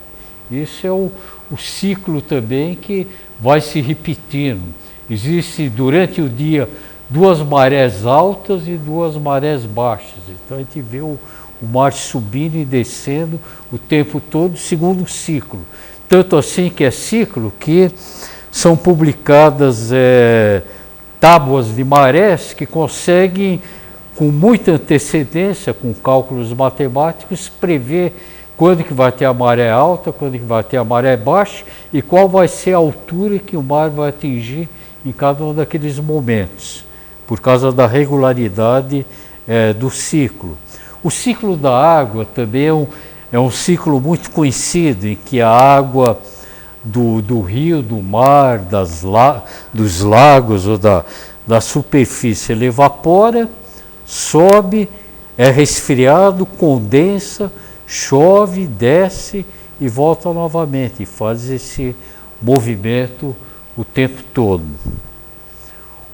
Esse é o ciclo também que vai se repetindo. Existe durante o dia 2 marés altas e 2 marés baixas. Então a gente vê o mar subindo e descendo o tempo todo, segundo o ciclo. Tanto assim que é ciclo que são publicadas tábuas de marés que conseguem, com muita antecedência, com cálculos matemáticos, prever quando que vai ter a maré alta, quando que vai ter a maré baixa e qual vai ser a altura que o mar vai atingir em cada um daqueles momentos, por causa da regularidade do ciclo. O ciclo da água também é um ciclo muito conhecido, em que a água do rio, do mar, dos lagos ou da superfície, ele evapora, sobe, é resfriado, condensa, chove, desce e volta novamente, e faz esse movimento o tempo todo.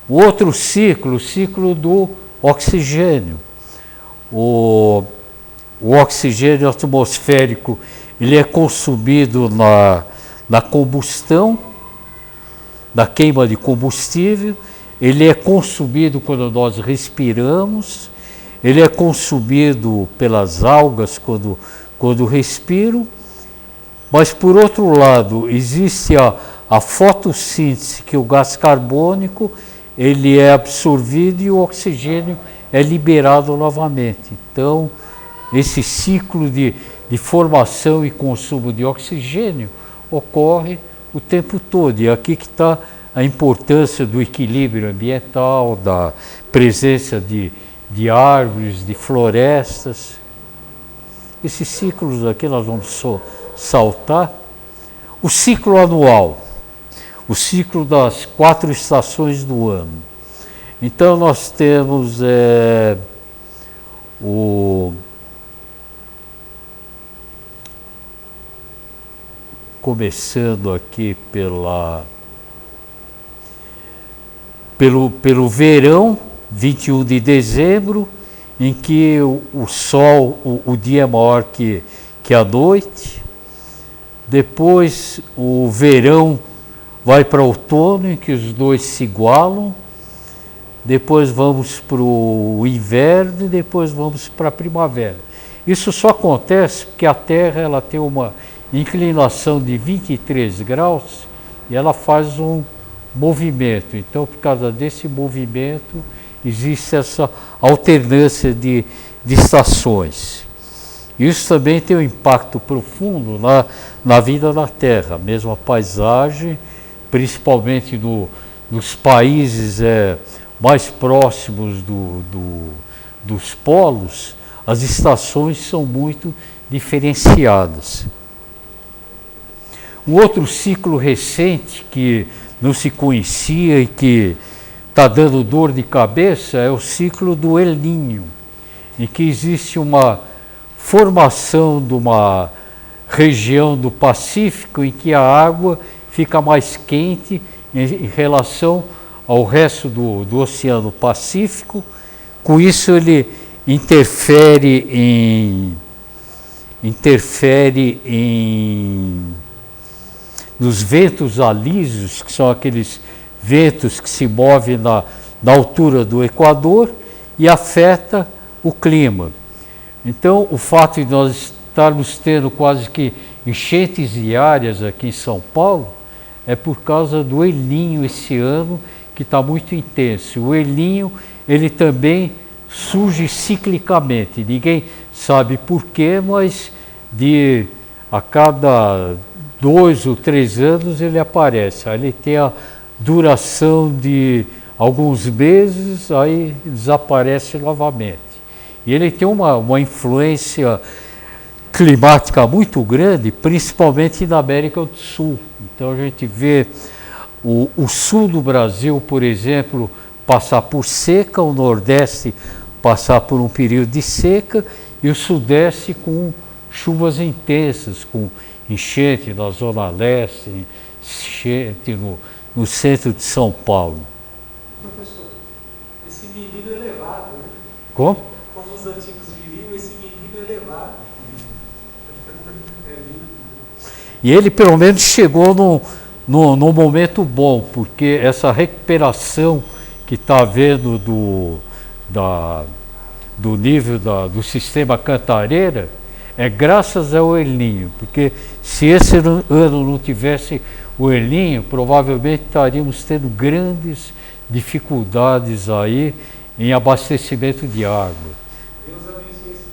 O outro ciclo, o ciclo do oxigênio. O oxigênio atmosférico, ele é consumido na combustão, da queima de combustível, ele é consumido quando nós respiramos, ele é consumido pelas algas quando respiram, mas por outro lado existe a fotossíntese, que o gás carbônico ele é absorvido e o oxigênio é liberado novamente. Então esse ciclo de formação e consumo de oxigênio ocorre o tempo todo, e aqui que está a importância do equilíbrio ambiental, da presença de árvores, de florestas. Esses ciclos aqui nós vamos saltar. O ciclo anual, o ciclo das 4 estações do ano. Então nós temos começando aqui pelo verão, 21 de dezembro, em que o sol, o dia é maior que a noite. Depois o verão vai para outono, em que os dois se igualam. Depois vamos para o inverno e depois vamos para a primavera. Isso só acontece porque a Terra ela tem uma inclinação de 23 graus e ela faz um movimento. Então, por causa desse movimento, existe essa alternância de estações. Isso também tem um impacto profundo na vida da Terra, mesmo a paisagem, principalmente nos países mais próximos dos polos, as estações são muito diferenciadas. Um outro ciclo recente que não se conhecia e que está dando dor de cabeça é o ciclo do El Niño, em que existe uma formação de uma região do Pacífico em que a água fica mais quente em relação ao resto do Oceano Pacífico. Com isso ele interfere nos ventos alísios, que são aqueles ventos que se movem na altura do Equador e afeta o clima. Então, o fato de nós estarmos tendo quase que enchentes diárias aqui em São Paulo é por causa do El Niño esse ano, que está muito intenso. O El Niño, ele também surge ciclicamente. Ninguém sabe porquê, mas a cada 2 ou 3 anos ele aparece. Aí ele tem a duração de alguns meses, aí desaparece novamente. E ele tem uma influência climática muito grande, principalmente na América do Sul. Então a gente vê o sul do Brasil, por exemplo, passar por seca, o Nordeste passar por um período de seca e o Sudeste com chuvas intensas, com enchente na Zona Leste, enchente no centro de São Paulo. Professor, esse menino é elevado, né? Como? Como os antigos diriam, esse menino é elevado. É lindo. E ele pelo menos chegou num momento bom, porque essa recuperação que está havendo do nível do sistema Cantareira é graças ao El Niño, porque se esse ano não tivesse o El Niño, provavelmente estaríamos tendo grandes dificuldades aí em abastecimento de água. Deus abençoe esse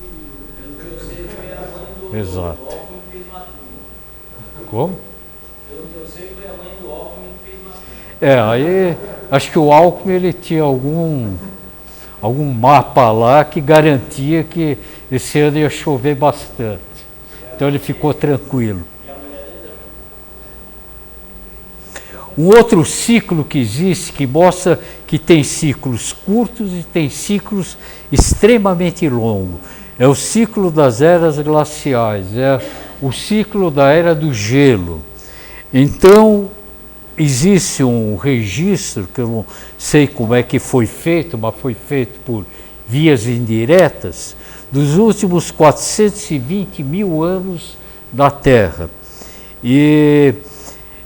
menino. Exato. Como? Pelo que eu sei, foi a mãe do Alckmin que fez uma. Aí acho que o Alckmin ele tinha algum mapa lá que garantia que esse ano ia chover bastante. Então ele ficou tranquilo. Um outro ciclo que existe, que mostra que tem ciclos curtos e tem ciclos extremamente longos, é o ciclo das eras glaciais, é o ciclo da era do gelo. Então, existe um registro, que eu não sei como é que foi feito, mas foi feito por vias indiretas, dos últimos 420 mil anos da Terra. E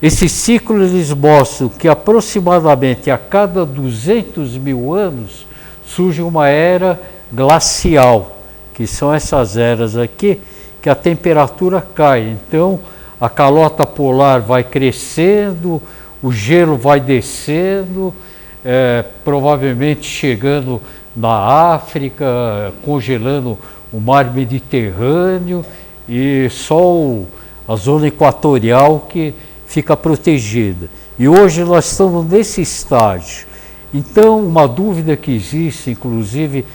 esses ciclos eles mostram que aproximadamente a cada 200 mil anos surge uma era glacial, que são essas eras aqui, que a temperatura cai. Então, a calota polar vai crescendo, o gelo vai descendo, provavelmente chegando na África, congelando o mar Mediterrâneo, e só a zona equatorial que fica protegida. E hoje nós estamos nesse estágio. Então, uma dúvida que existe, inclusive,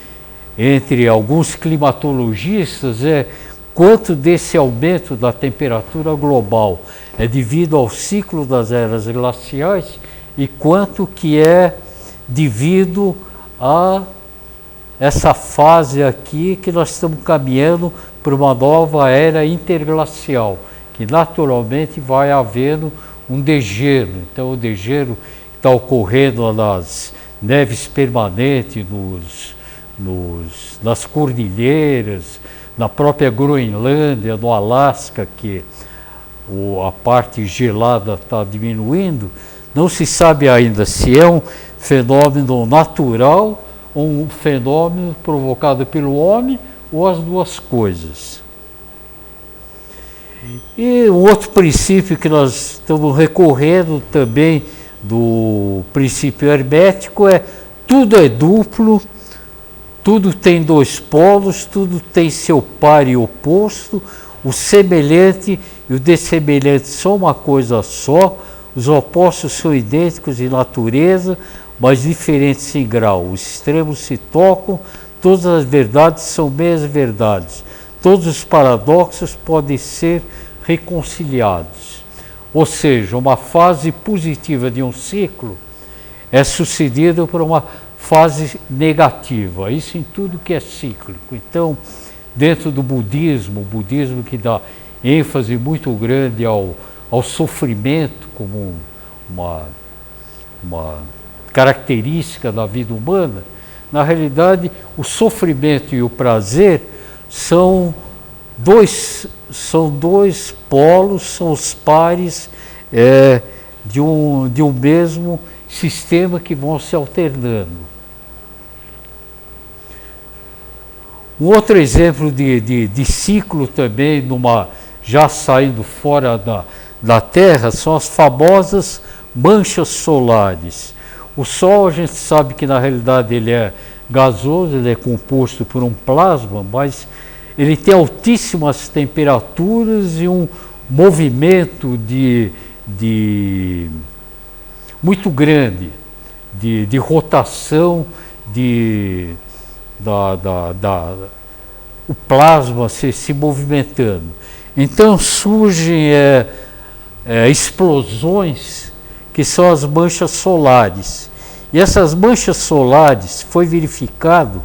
entre alguns climatologistas é quanto desse aumento da temperatura global é devido ao ciclo das eras glaciais e quanto que é devido a essa fase aqui que nós estamos caminhando para uma nova era interglacial, que naturalmente vai havendo um degelo. Então o degelo está ocorrendo nas neves permanentes, nas cordilheiras, na própria Groenlândia, no Alasca, que a parte gelada está diminuindo. Não se sabe ainda se é um fenômeno natural ou um fenômeno provocado pelo homem ou as duas coisas. E um outro princípio que nós estamos recorrendo também do princípio hermético é tudo é duplo, tudo tem dois polos, tudo tem seu par e oposto, o semelhante e o dessemelhante são uma coisa só, os opostos são idênticos em natureza, mas diferentes em grau. Os extremos se tocam, todas as verdades são meias verdades. Todos os paradoxos podem ser reconciliados. Ou seja, uma fase positiva de um ciclo é sucedida por uma fase negativa. Isso em tudo que é cíclico. Então, dentro do budismo, o budismo que dá ênfase muito grande ao sofrimento como uma característica da vida humana, na realidade, o sofrimento e o prazer são dois polos, são os pares de um mesmo sistema que vão se alternando. Um outro exemplo de ciclo também, já saindo fora da Terra, são as famosas manchas solares. O Sol, a gente sabe que na realidade ele é gasoso, ele é composto por um plasma, mas ele tem altíssimas temperaturas e um movimento muito grande de rotação, o plasma se movimentando. Então surgem explosões que são as manchas solares. E essas manchas solares, foi verificado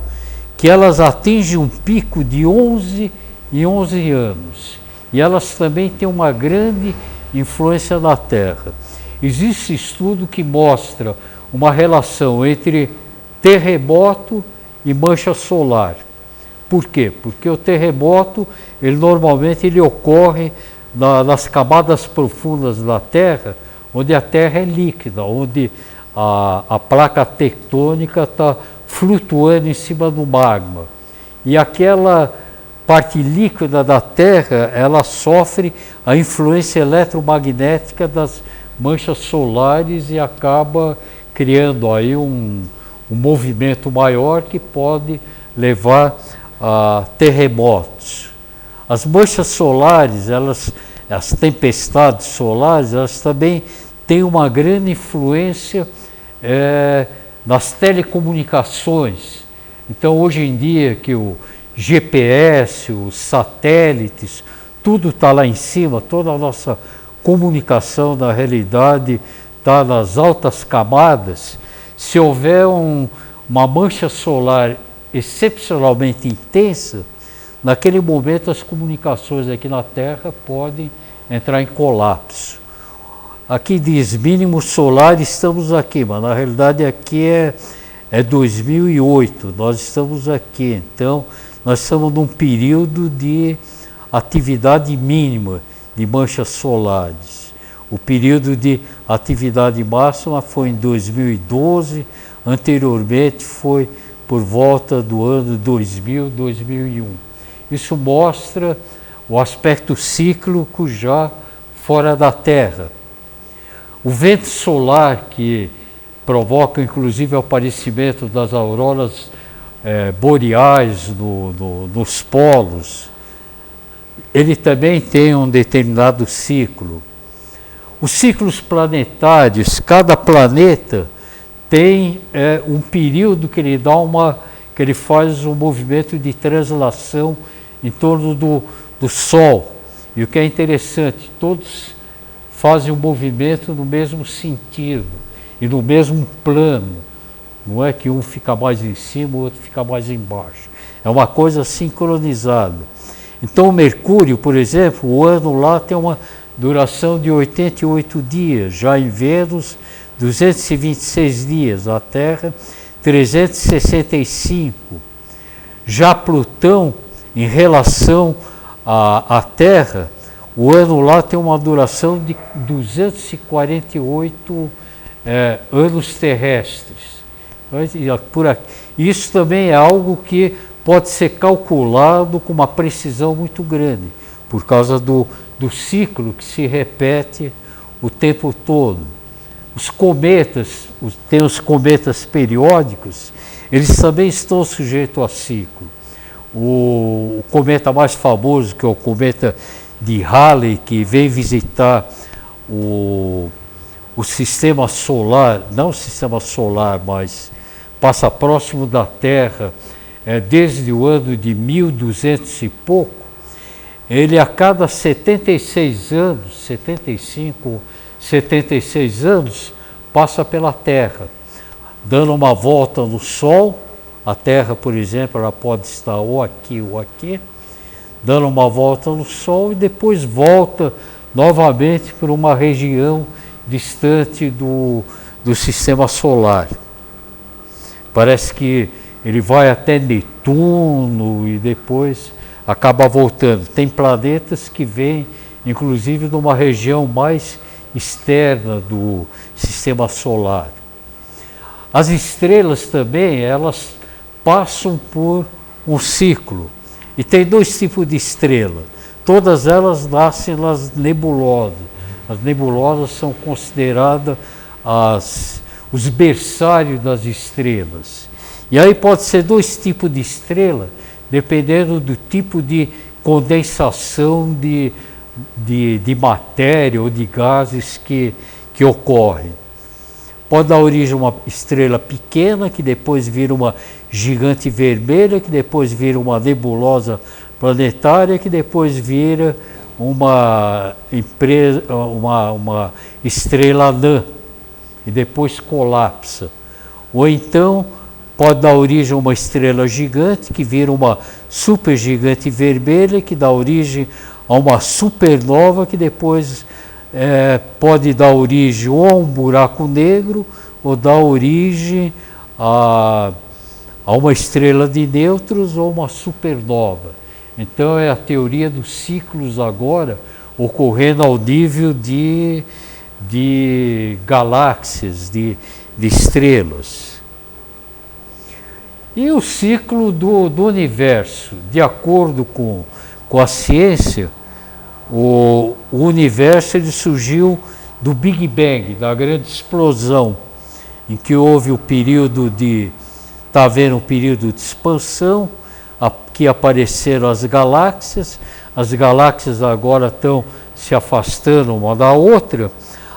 que elas atingem um pico de 11 em 11 anos. E elas também têm uma grande influência na Terra. Existe estudo que mostra uma relação entre terremoto e mancha solar. Por quê? Porque o terremoto, normalmente ocorre nas camadas profundas da Terra, onde a Terra é líquida, onde a placa tectônica está flutuando em cima do magma. E aquela parte líquida da Terra, ela sofre a influência eletromagnética das manchas solares e acaba criando aí um movimento maior que pode levar a terremotos. As manchas solares, as tempestades solares, elas também têm uma grande influência nas telecomunicações. Então, hoje em dia, que o GPS, os satélites, tudo está lá em cima, toda a nossa comunicação, na realidade, está nas altas camadas. Se houver uma mancha solar excepcionalmente intensa, naquele momento as comunicações aqui na Terra podem entrar em colapso. Aqui diz mínimo solar, estamos aqui, mas na realidade aqui é 2008, nós estamos aqui, então nós estamos num período de atividade mínima de manchas solares. O período de atividade máxima foi em 2012, anteriormente foi por volta do ano 2000, 2001. Isso mostra o aspecto cíclico já fora da Terra. O vento solar, que provoca inclusive o aparecimento das auroras boreais nos polos, ele também tem um determinado ciclo. Os ciclos planetários, cada planeta tem um período que ele que ele faz um movimento de translação em torno do Sol. E o que é interessante, todos fazem um movimento no mesmo sentido e no mesmo plano. Não é que um fica mais em cima, o outro fica mais embaixo. É uma coisa sincronizada. Então o Mercúrio, por exemplo, o ano lá tem uma duração de 88 dias, já em Vênus 226 dias, a Terra 365. Já Plutão, em relação à Terra, o ano lá tem uma duração de 248 anos terrestres. Isso também é algo que pode ser calculado com uma precisão muito grande, por causa do ciclo que se repete o tempo todo. Os cometas, tem os cometas periódicos, eles também estão sujeitos a ciclo. O cometa mais famoso, que é o cometa de Halley, que vem visitar o sistema solar, não o sistema solar, mas passa próximo da Terra, desde o ano de 1200 e pouco, ele a cada 76 anos, 75, 76 anos, passa pela Terra, dando uma volta no Sol. A Terra, por exemplo, ela pode estar ou aqui, dando uma volta no Sol e depois volta novamente para uma região distante do sistema solar. Parece que ele vai até Netuno e depois acaba voltando. Tem planetas que vêm, inclusive, numa região mais externa do sistema solar. As estrelas também, elas passam por um ciclo. E tem dois tipos de estrela. Todas elas nascem nas nebulosas. As nebulosas são consideradas os berçários das estrelas. E aí pode ser dois tipos de estrela, dependendo do tipo de condensação de matéria ou de gases que ocorrem. Pode dar origem a uma estrela pequena, que depois vira uma gigante vermelha, que depois vira uma nebulosa planetária, que depois vira uma estrela anã, e depois colapsa. Ou então pode dar origem a uma estrela gigante, que vira uma supergigante vermelha, que dá origem a uma supernova, que depois pode dar origem ou a um buraco negro, ou dar origem a uma estrela de nêutrons ou uma supernova. Então é a teoria dos ciclos agora ocorrendo ao nível de galáxias, de estrelas. E o ciclo do universo, de acordo com a ciência, o universo ele surgiu do Big Bang, da grande explosão, em que houve o período está havendo um período de expansão, que apareceram as galáxias agora estão se afastando uma da outra,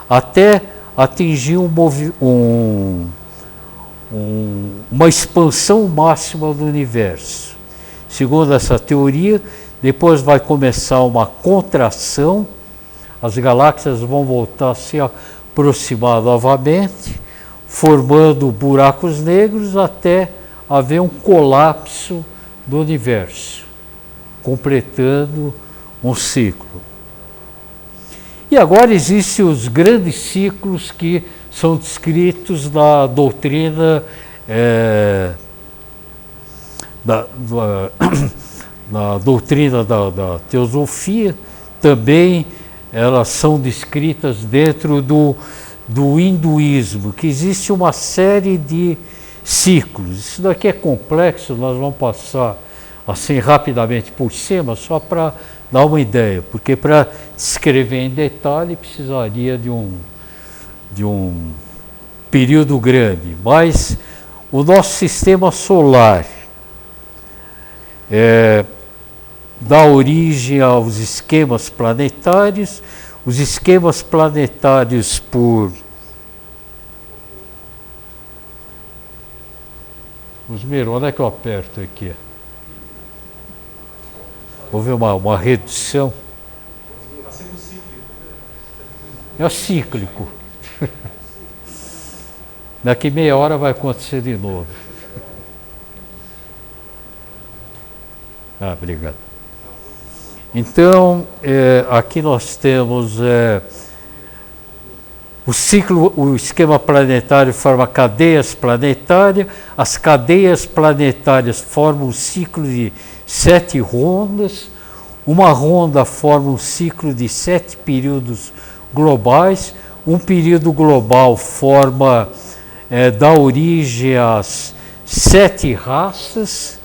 até atingir uma expansão máxima do universo. Segundo essa teoria, depois vai começar uma contração, as galáxias vão voltar a se aproximar novamente, formando buracos negros até haver um colapso do universo, completando um ciclo. E agora existem os grandes ciclos que são descritos na doutrina na doutrina da teosofia, também elas são descritas dentro do hinduísmo, que existe uma série de ciclos. Isso daqui é complexo, nós vamos passar assim rapidamente por cima, só para dar uma ideia, porque para descrever em detalhe precisaria de um período grande. Mas o nosso sistema solar dá origem aos esquemas planetários. Os esquemas planetários onde é que eu aperto aqui? Houve uma redução. Está sendo cíclico. É cíclico. Daqui meia hora vai acontecer de novo. Obrigado. Então, aqui nós temos o esquema planetário forma cadeias planetárias. As cadeias planetárias formam um ciclo de 7 rondas. Uma ronda forma um ciclo de 7 períodos globais. Um período global dá origem às 7 raças,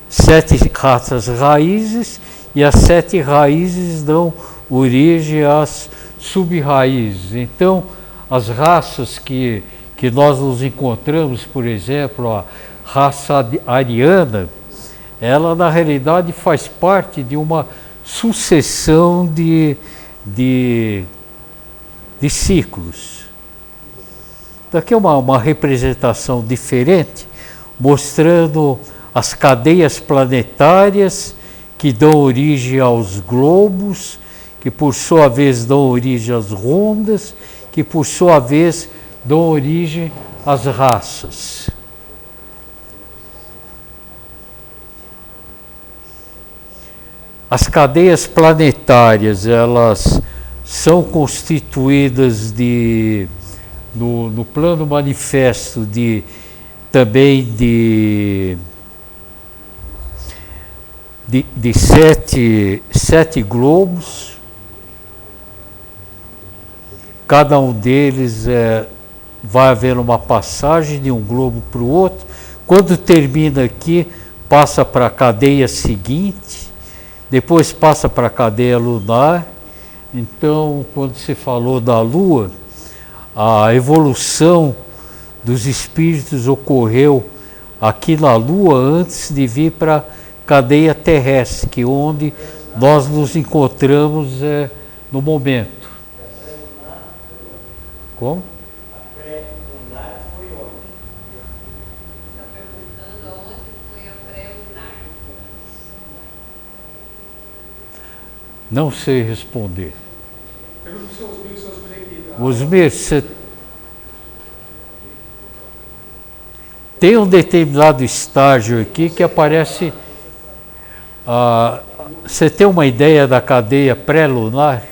7 raças raízes, e as 7 raízes dão origem às sub-raízes. Então, as raças que nós nos encontramos, por exemplo, a raça ariana, ela na realidade faz parte de uma sucessão de ciclos. Daqui é uma representação diferente, mostrando as cadeias planetárias que dão origem aos globos, que por sua vez dão origem às rondas, que por sua vez dão origem às raças. As cadeias planetárias, elas são constituídas no plano manifesto também de 7 globos. Cada um deles vai haver uma passagem de um globo para o outro. Quando termina aqui, passa para a cadeia seguinte, depois passa para a cadeia lunar. Então, quando se falou da Lua, a evolução dos espíritos ocorreu aqui na Lua antes de vir para a cadeia terrestre, que é onde nós nos encontramos no momento. Como? Não sei responder. Pergunta para os seus aqui. Osmir, você tem um determinado estágio aqui que aparece. Você tem uma ideia da cadeia pré-lunar?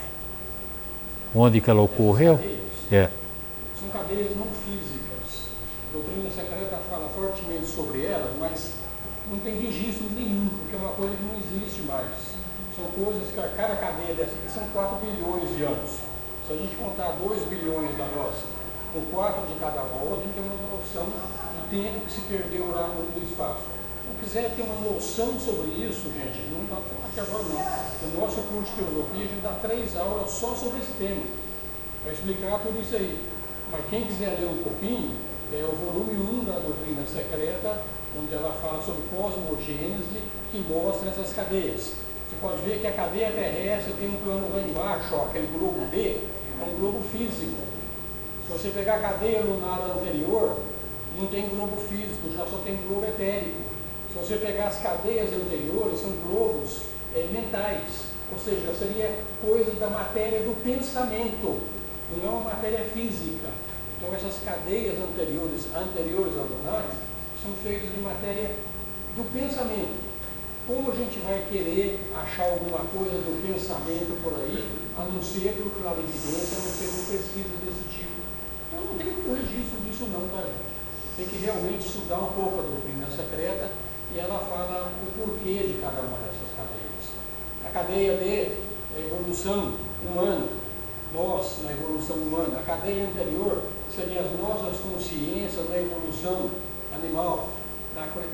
Onde que ela ocorreu? São cadeias não físicas. A doutrina secreta fala fortemente sobre elas, mas não tem registro nenhum, porque é uma coisa que não existe mais. São coisas que cada cadeia dessa aqui são 4 bilhões de anos. Se a gente contar 2 bilhões da nossa, com 4 de cada volta, a gente tem uma noção do tempo que se perdeu lá no espaço. Se quiser ter uma noção sobre isso, gente, não dá para falar que agora não. No nosso curso de Teosofia, a gente dá 3 aulas só sobre esse tema, para explicar tudo isso aí. Mas quem quiser ler um pouquinho, é o volume 1 da doutrina secreta, onde ela fala sobre cosmogênese, que mostra essas cadeias. Você pode ver que a cadeia terrestre tem um plano lá embaixo, ó, aquele globo D, é um globo físico. Se você pegar a cadeia lunar anterior, não tem globo físico, já só tem globo etérico. Se você pegar as cadeias anteriores, são globos mentais, ou seja, seria coisa da matéria do pensamento, não é uma matéria física. Então essas cadeias anteriores a lunares são feitas de matéria do pensamento. Como a gente vai querer achar alguma coisa do pensamento por aí, a não ser por clarividência, a não ser por pesquisa desse tipo? Então não tem um registro disso não, tá, gente? Tem que realmente estudar um pouco a doutrina secreta e ela fala o porquê de cada uma dessas cadeias. A cadeia de evolução humana, nós na evolução humana. A cadeia anterior seria as nossas consciências na evolução animal.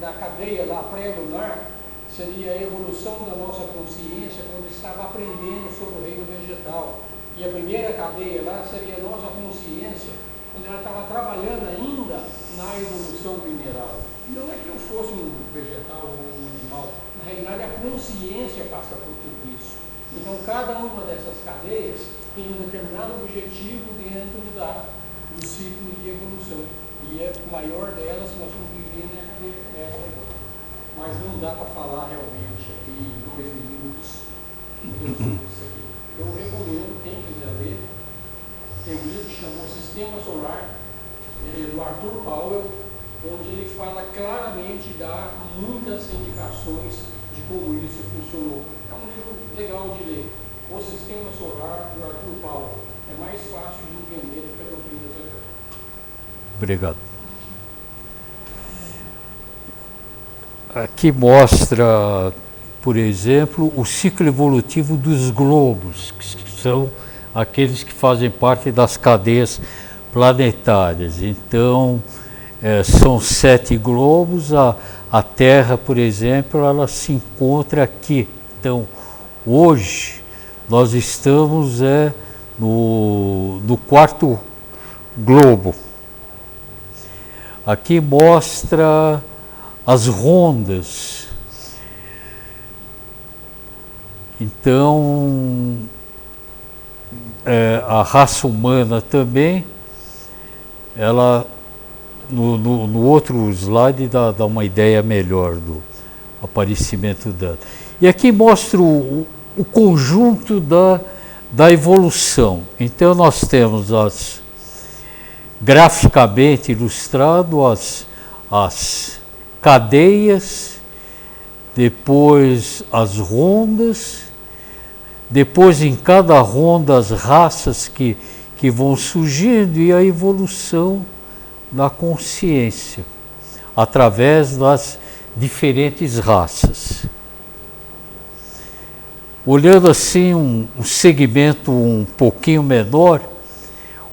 Da cadeia lá pré-lunar, seria a evolução da nossa consciência quando estava aprendendo sobre o reino vegetal. E a primeira cadeia lá seria a nossa consciência quando ela estava trabalhando ainda na evolução mineral. Não é que eu fosse um vegetal ou um animal, na realidade a consciência passa por tudo isso. Então cada uma dessas cadeias tem um determinado objetivo dentro do ciclo de evolução. E a maior delas nós estamos vivendo é a cadeia terrestre. Mas não dá para falar realmente aqui em 2 minutos isso aqui. Eu recomendo, quem quiser ler, tem um livro que chamou Sistema Solar, do Arthur Powell, onde ele fala claramente, dá muitas indicações de como isso funcionou. É um livro legal de ler. O Sistema Solar, do Arthur Powell. É mais fácil de entender do que a doutrina secreta. Obrigado. Aqui mostra, por exemplo, o ciclo evolutivo dos globos, que são aqueles que fazem parte das cadeias planetárias. Então, são 7 globos, a Terra, por exemplo, ela se encontra aqui. Então, hoje, nós estamos no 4º globo. Aqui mostra as rondas. Então, a raça humana também, ela, no outro slide, dá uma ideia melhor do aparecimento dela. E aqui mostra o conjunto da evolução. Então, nós temos graficamente ilustrado as cadeias, depois as rondas, depois em cada ronda as raças que vão surgindo e a evolução da consciência através das diferentes raças. Olhando assim um segmento um pouquinho menor,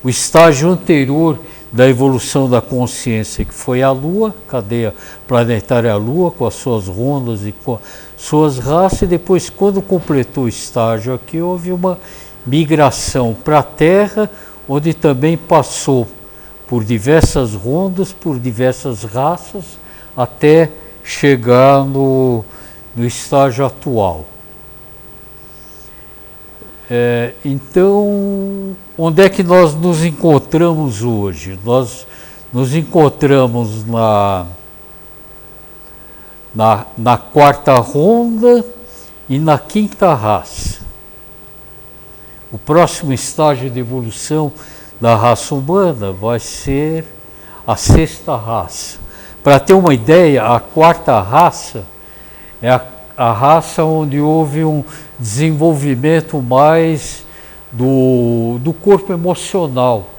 o estágio anterior da evolução da consciência, que foi a Lua, cadeia planetária Lua, com as suas rondas e com suas raças, e depois, quando completou o estágio aqui, houve uma migração para a Terra, onde também passou por diversas rondas, por diversas raças, até chegar no estágio atual. Então, onde é que nós nos encontramos hoje? Nós nos encontramos na quarta ronda e na quinta raça. O próximo estágio de evolução da raça humana vai ser a sexta raça. Para ter uma ideia, a quarta raça é a raça onde houve um desenvolvimento mais do corpo emocional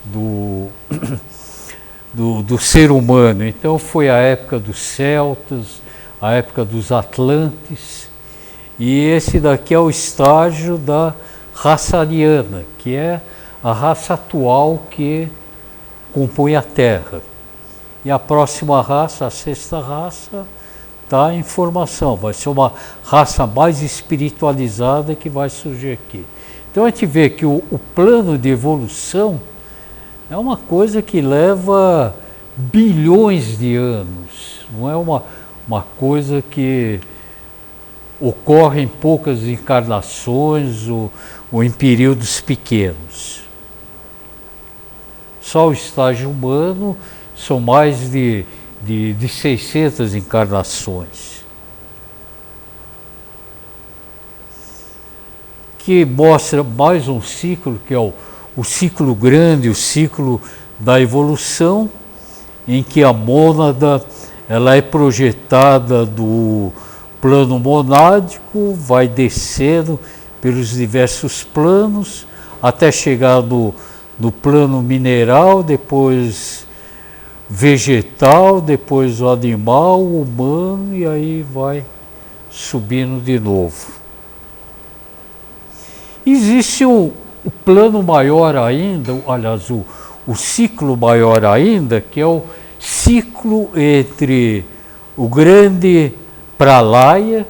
do ser humano. Então foi a época dos celtas, a época dos atlantes, e esse daqui é o estágio da raça ariana, que é a raça atual que compõe a Terra. E a próxima raça, a sexta raça, está em formação, vai ser uma raça mais espiritualizada que vai surgir aqui. Então a gente vê que o plano de evolução é uma coisa que leva bilhões de anos, não é uma coisa que ocorre em poucas encarnações ou em períodos pequenos. Só o estágio humano são mais de 600 encarnações. Que mostra mais um ciclo, que é o ciclo grande, o ciclo da evolução, em que a mônada ela é projetada do plano monádico, vai descendo pelos diversos planos, até chegar no plano mineral, depois vegetal, depois o animal, o humano, e aí vai subindo de novo. Existe o plano maior ainda, aliás, o ciclo maior ainda, que é o ciclo entre o grande Pralaya,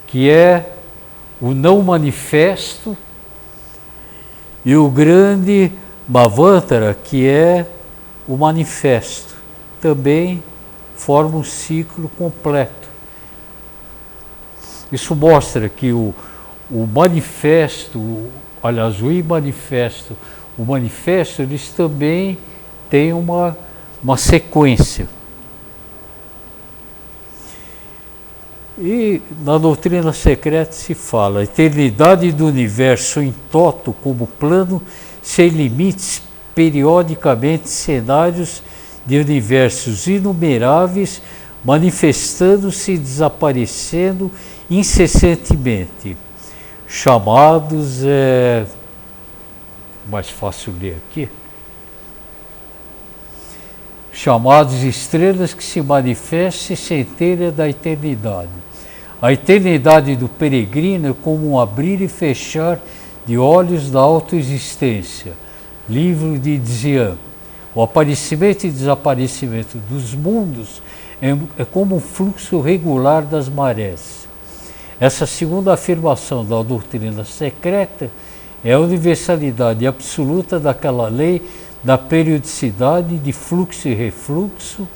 que é o não manifesto, e o grande Manvantara, que é o manifesto. Também forma um ciclo completo. Isso mostra que o manifesto, aliás, o imanifesto, o manifesto, eles também têm uma sequência. E na doutrina secreta se fala: a eternidade do universo em toto como plano, sem limites, periodicamente cenários de universos inumeráveis, manifestando-se e desaparecendo incessantemente, chamados, mais fácil ler aqui, chamados estrelas que se manifestam e centelham da eternidade. A eternidade do peregrino é como um abrir e fechar de olhos da autoexistência. Livro de Dzyan. O aparecimento e desaparecimento dos mundos é como um fluxo regular das marés. Essa segunda afirmação da doutrina secreta é a universalidade absoluta daquela lei da periodicidade, de fluxo e refluxo,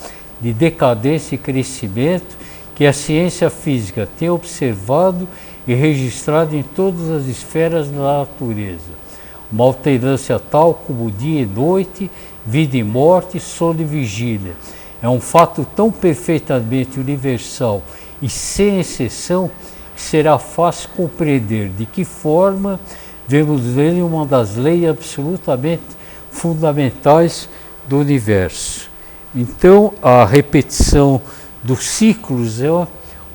de decadência e crescimento, que a ciência física tem observado e registrado em todas as esferas da natureza. Uma alternância tal como dia e noite, vida e morte, sono e vigília. É um fato tão perfeitamente universal e sem exceção que será fácil compreender de que forma vemos nele uma das leis absolutamente fundamentais do universo. Então, a repetição dos ciclos é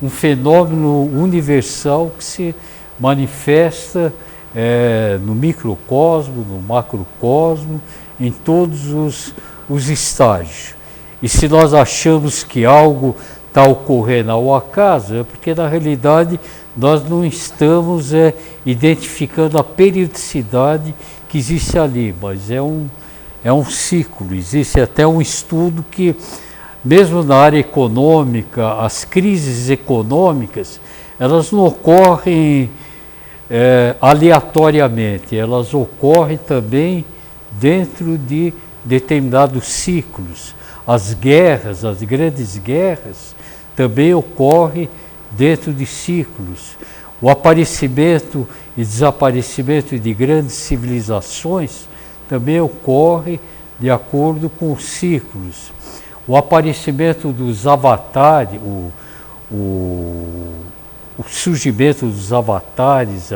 um fenômeno universal que se manifesta no microcosmo, no macrocosmo, em todos os estágios. E se nós achamos que algo está ocorrendo ao acaso, é porque na realidade nós não estamos identificando a periodicidade que existe ali, mas é um ciclo. Existe até um estudo que, mesmo na área econômica, as crises econômicas, elas não ocorrem aleatoriamente, elas ocorrem também dentro de determinados ciclos. As guerras, as grandes guerras, também ocorrem dentro de ciclos. O aparecimento e desaparecimento de grandes civilizações também ocorre de acordo com os ciclos. O aparecimento dos avatares, o surgimento dos avatares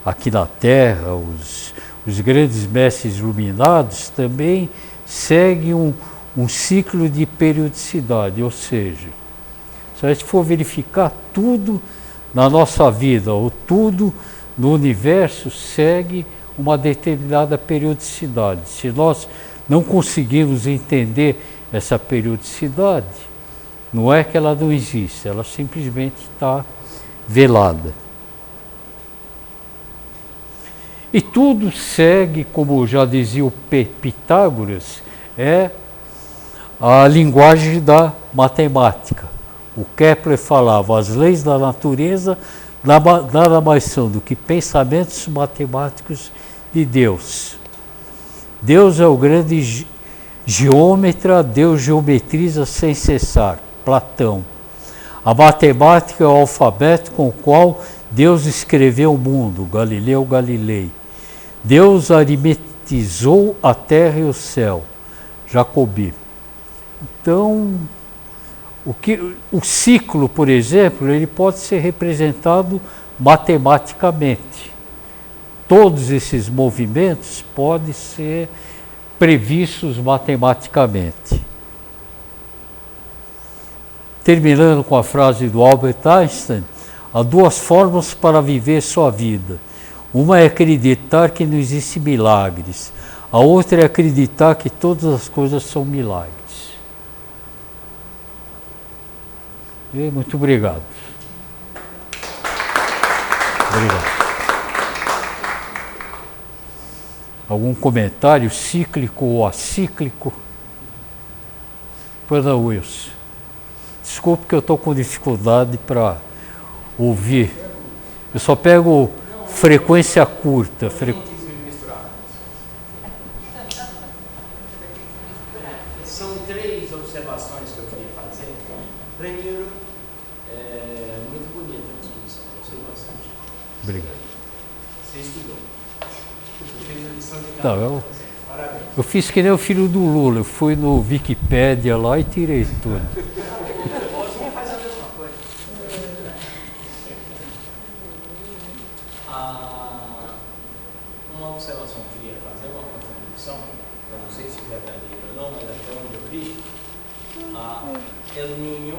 aqui na Terra, os grandes mestres iluminados, também segue um ciclo de periodicidade, ou seja, se a gente for verificar tudo na nossa vida, ou tudo no universo, segue uma determinada periodicidade. Se nós não conseguirmos entender essa periodicidade, não é que ela não existe, ela simplesmente está velada. E tudo segue, como já dizia o Pitágoras, é a linguagem da matemática. O Kepler falava, as leis da natureza nada mais são do que pensamentos matemáticos de Deus. Deus é o grande geômetra, Deus geometriza sem cessar, Platão. A matemática é o alfabeto com o qual Deus escreveu o mundo, Galileu Galilei. Deus aritmetizou a terra e o céu, Jacobi. Então, o ciclo, por exemplo, ele pode ser representado matematicamente. Todos esses movimentos podem ser previstos matematicamente. Terminando com a frase do Albert Einstein, há duas formas para viver sua vida. Uma é acreditar que não existem milagres. A outra é acreditar que todas as coisas são milagres. Muito obrigado. Obrigado. Algum comentário cíclico ou acíclico? Pois não, Wilson. Desculpe que eu estou com dificuldade para ouvir. Eu só pego frequência curta. São três observações que eu queria fazer. Primeiro, muito bonita a discussão, gostei bastante. Obrigado. Você estudou. Você fez a lição de Tá, eu fiz que nem o filho do Lula, eu fui no Wikipédia lá e tirei tudo. Vamos fazer a mesma coisa. Uma observação que eu queria fazer, uma contribuição, eu não sei se é verdadeira ou não, mas até onde eu vi, El Niño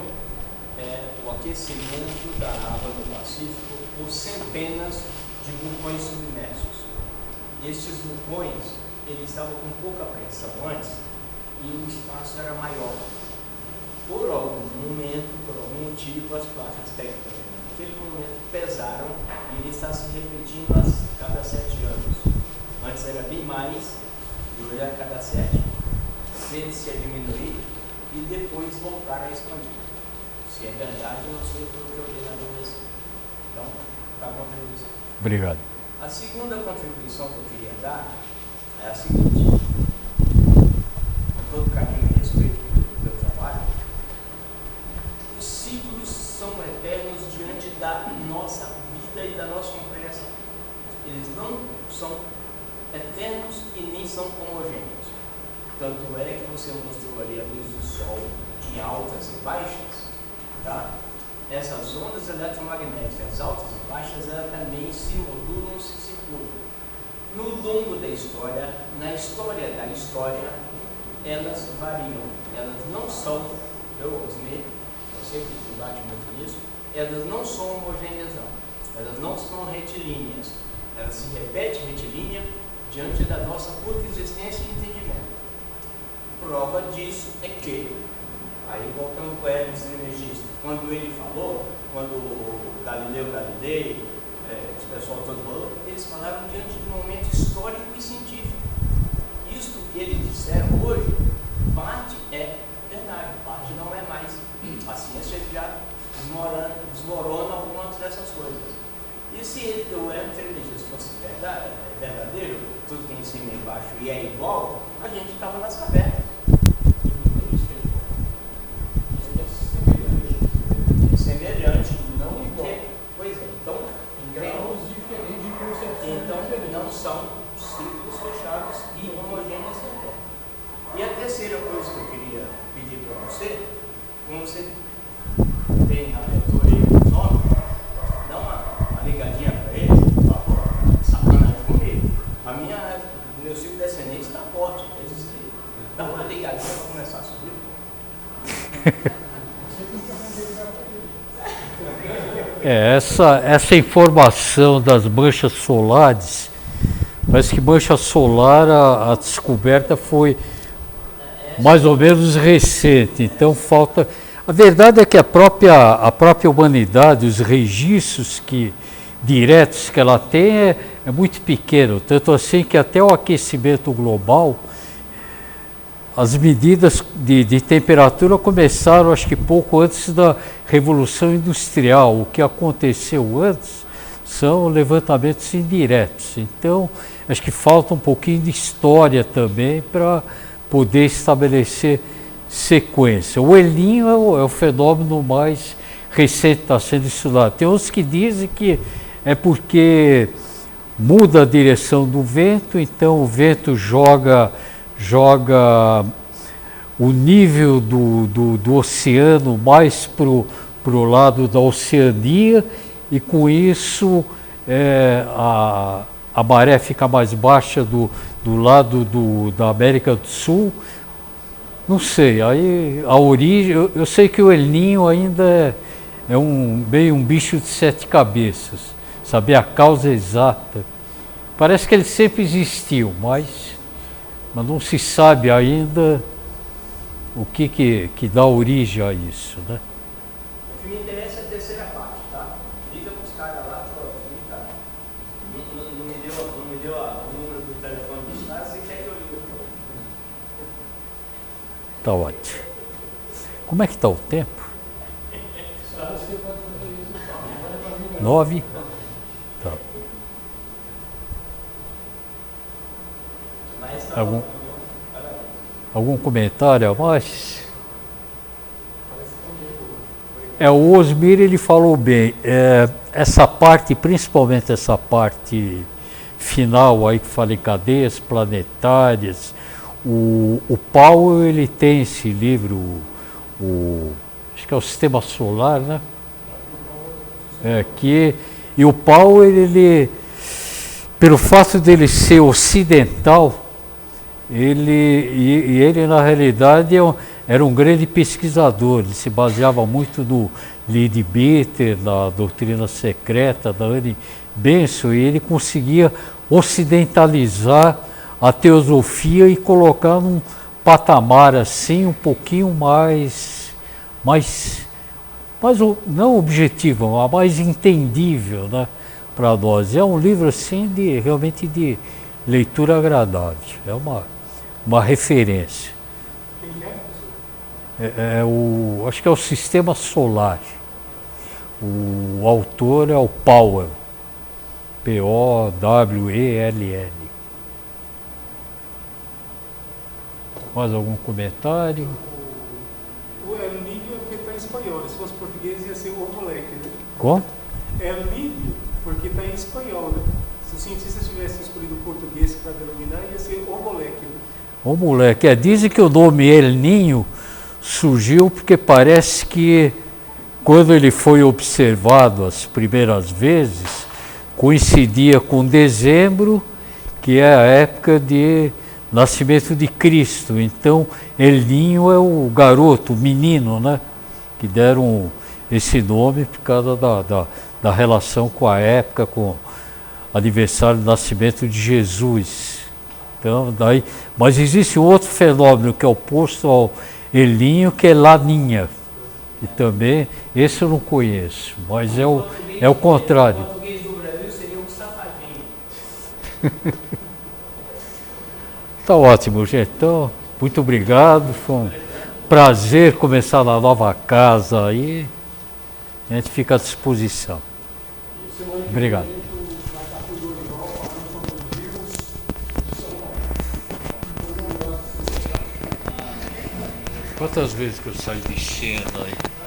é o aquecimento da água do Pacífico por centenas de vulcões submersos. Estes vulcões, eles estavam com pouca pressão antes e o espaço era maior. Por algum momento, por algum motivo, as placas tectônicas naquele momento pesaram e ele está se repetindo a cada 7 anos. Antes era bem mais, e hoje é a cada 7. Tende-se a diminuir e depois voltar a expandir. Se é verdade, não sei pelo que eu li na BBC. Então, está a contribuição. Obrigado. A segunda contribuição que eu queria dar é a seguinte: com todo carinho e respeito do meu trabalho, os ciclos são eternos diante da nossa vida e da nossa compreensão. Eles não são eternos e nem são homogêneos. Tanto é que você mostrou ali a luz do Sol em altas e baixas, tá? Essas ondas eletromagnéticas altas e baixas, elas também se modulam, se circulam. No longo da história, na história da história, elas variam. Elas não são, Osni, eu sempre debate muito nisso, elas não são homogêneas não. Elas não são retilíneas. Elas se repetem retilínea diante da nossa curta existência e entendimento. Prova disso é que, aí voltando com o Hermes Trismegisto, quando ele falou, quando o Galileu Galilei, os pessoal todo falou, eles falaram diante de um momento histórico e científico. Isto que eles disseram hoje, parte é verdade, parte não é mais. A ciência já desmorona algumas dessas coisas. E se o Hermes Trismegisto fosse verdadeiro, tudo tem em cima e embaixo e é igual, a gente estava nas cavernas. Semelhante, não igual. Pois é, então, graus diferentes de concepção. Então, não são ciclos fechados e homogêneos também. E a terceira coisa que eu queria pedir para você, como você tem a leitura aí com o nome, dá uma ligadinha para ele, sacanagem comigo. Meu ciclo descendente está forte, dá uma ligadinha para começar a subir. Essa informação das manchas solares, parece que mancha solar, a descoberta foi mais ou menos recente, então falta... A verdade é que a própria humanidade, os registros diretos que ela tem é muito pequeno, tanto assim que até o aquecimento global, as medidas de temperatura começaram, acho que pouco antes da Revolução Industrial. O que aconteceu antes são levantamentos indiretos. Então, acho que falta um pouquinho de história também para poder estabelecer sequência. O El Niño é o fenômeno mais recente que está sendo estudado. Tem uns que dizem que é porque muda a direção do vento, então o vento joga o nível do oceano mais para o lado da Oceania, e com isso a maré fica mais baixa do lado da América do Sul. Não sei, aí a origem, eu sei que o El Niño ainda é meio um bicho de 7 cabeças, saber a causa exata. Parece que ele sempre existiu, mas não se sabe ainda o que dá origem a isso, né? O que me interessa é a terceira parte, tá? Liga para os caras lá, não me deu o número do telefone dos caras, você quer que eu ligue para ele? Tá ótimo. Como é que está o tempo? 9? Tá. Algum comentário a mais? O Osmir, ele falou bem, essa parte, principalmente essa parte final aí que fala em cadeias planetárias, o Powell, ele tem esse livro, acho que é o Sistema Solar, né? E o Powell, ele, pelo fato dele ser ocidental, ele na realidade era um grande pesquisador. Ele se baseava muito no Leadbeater, na doutrina secreta da Anne Benson, e ele conseguia ocidentalizar a teosofia e colocar num patamar assim um pouquinho mais não objetivo, mas mais entendível, né, para nós. É um livro assim realmente de leitura agradável, é uma referência. Acho que é o Sistema Solar. O autor é o Powell, Powell. Mais algum comentário? O El Niño é porque está em espanhol, se fosse português ia ser o moleque, né? Como? El Niño porque está em espanhol, né? Se os cientistas tivessem escolhido português para denominar, ia ser o moleque, né? O moleque. Dizem que o nome El Niño surgiu porque parece que quando ele foi observado as primeiras vezes, coincidia com dezembro, que é a época de nascimento de Cristo. Então, El Niño é o garoto, o menino, né? Que deram esse nome por causa da relação com a época, com o aniversário do nascimento de Jesus. Então, mas existe outro fenômeno que é oposto ao El Niño, que é Laninha. E também, esse eu não conheço, mas é o contrário. O português do Brasil seria um safadinho. Tá ótimo, gente. Então, muito obrigado. Foi um prazer começar na nova casa aí. A gente fica à disposição. Obrigado. Quantas vezes que eu saio de cena aí?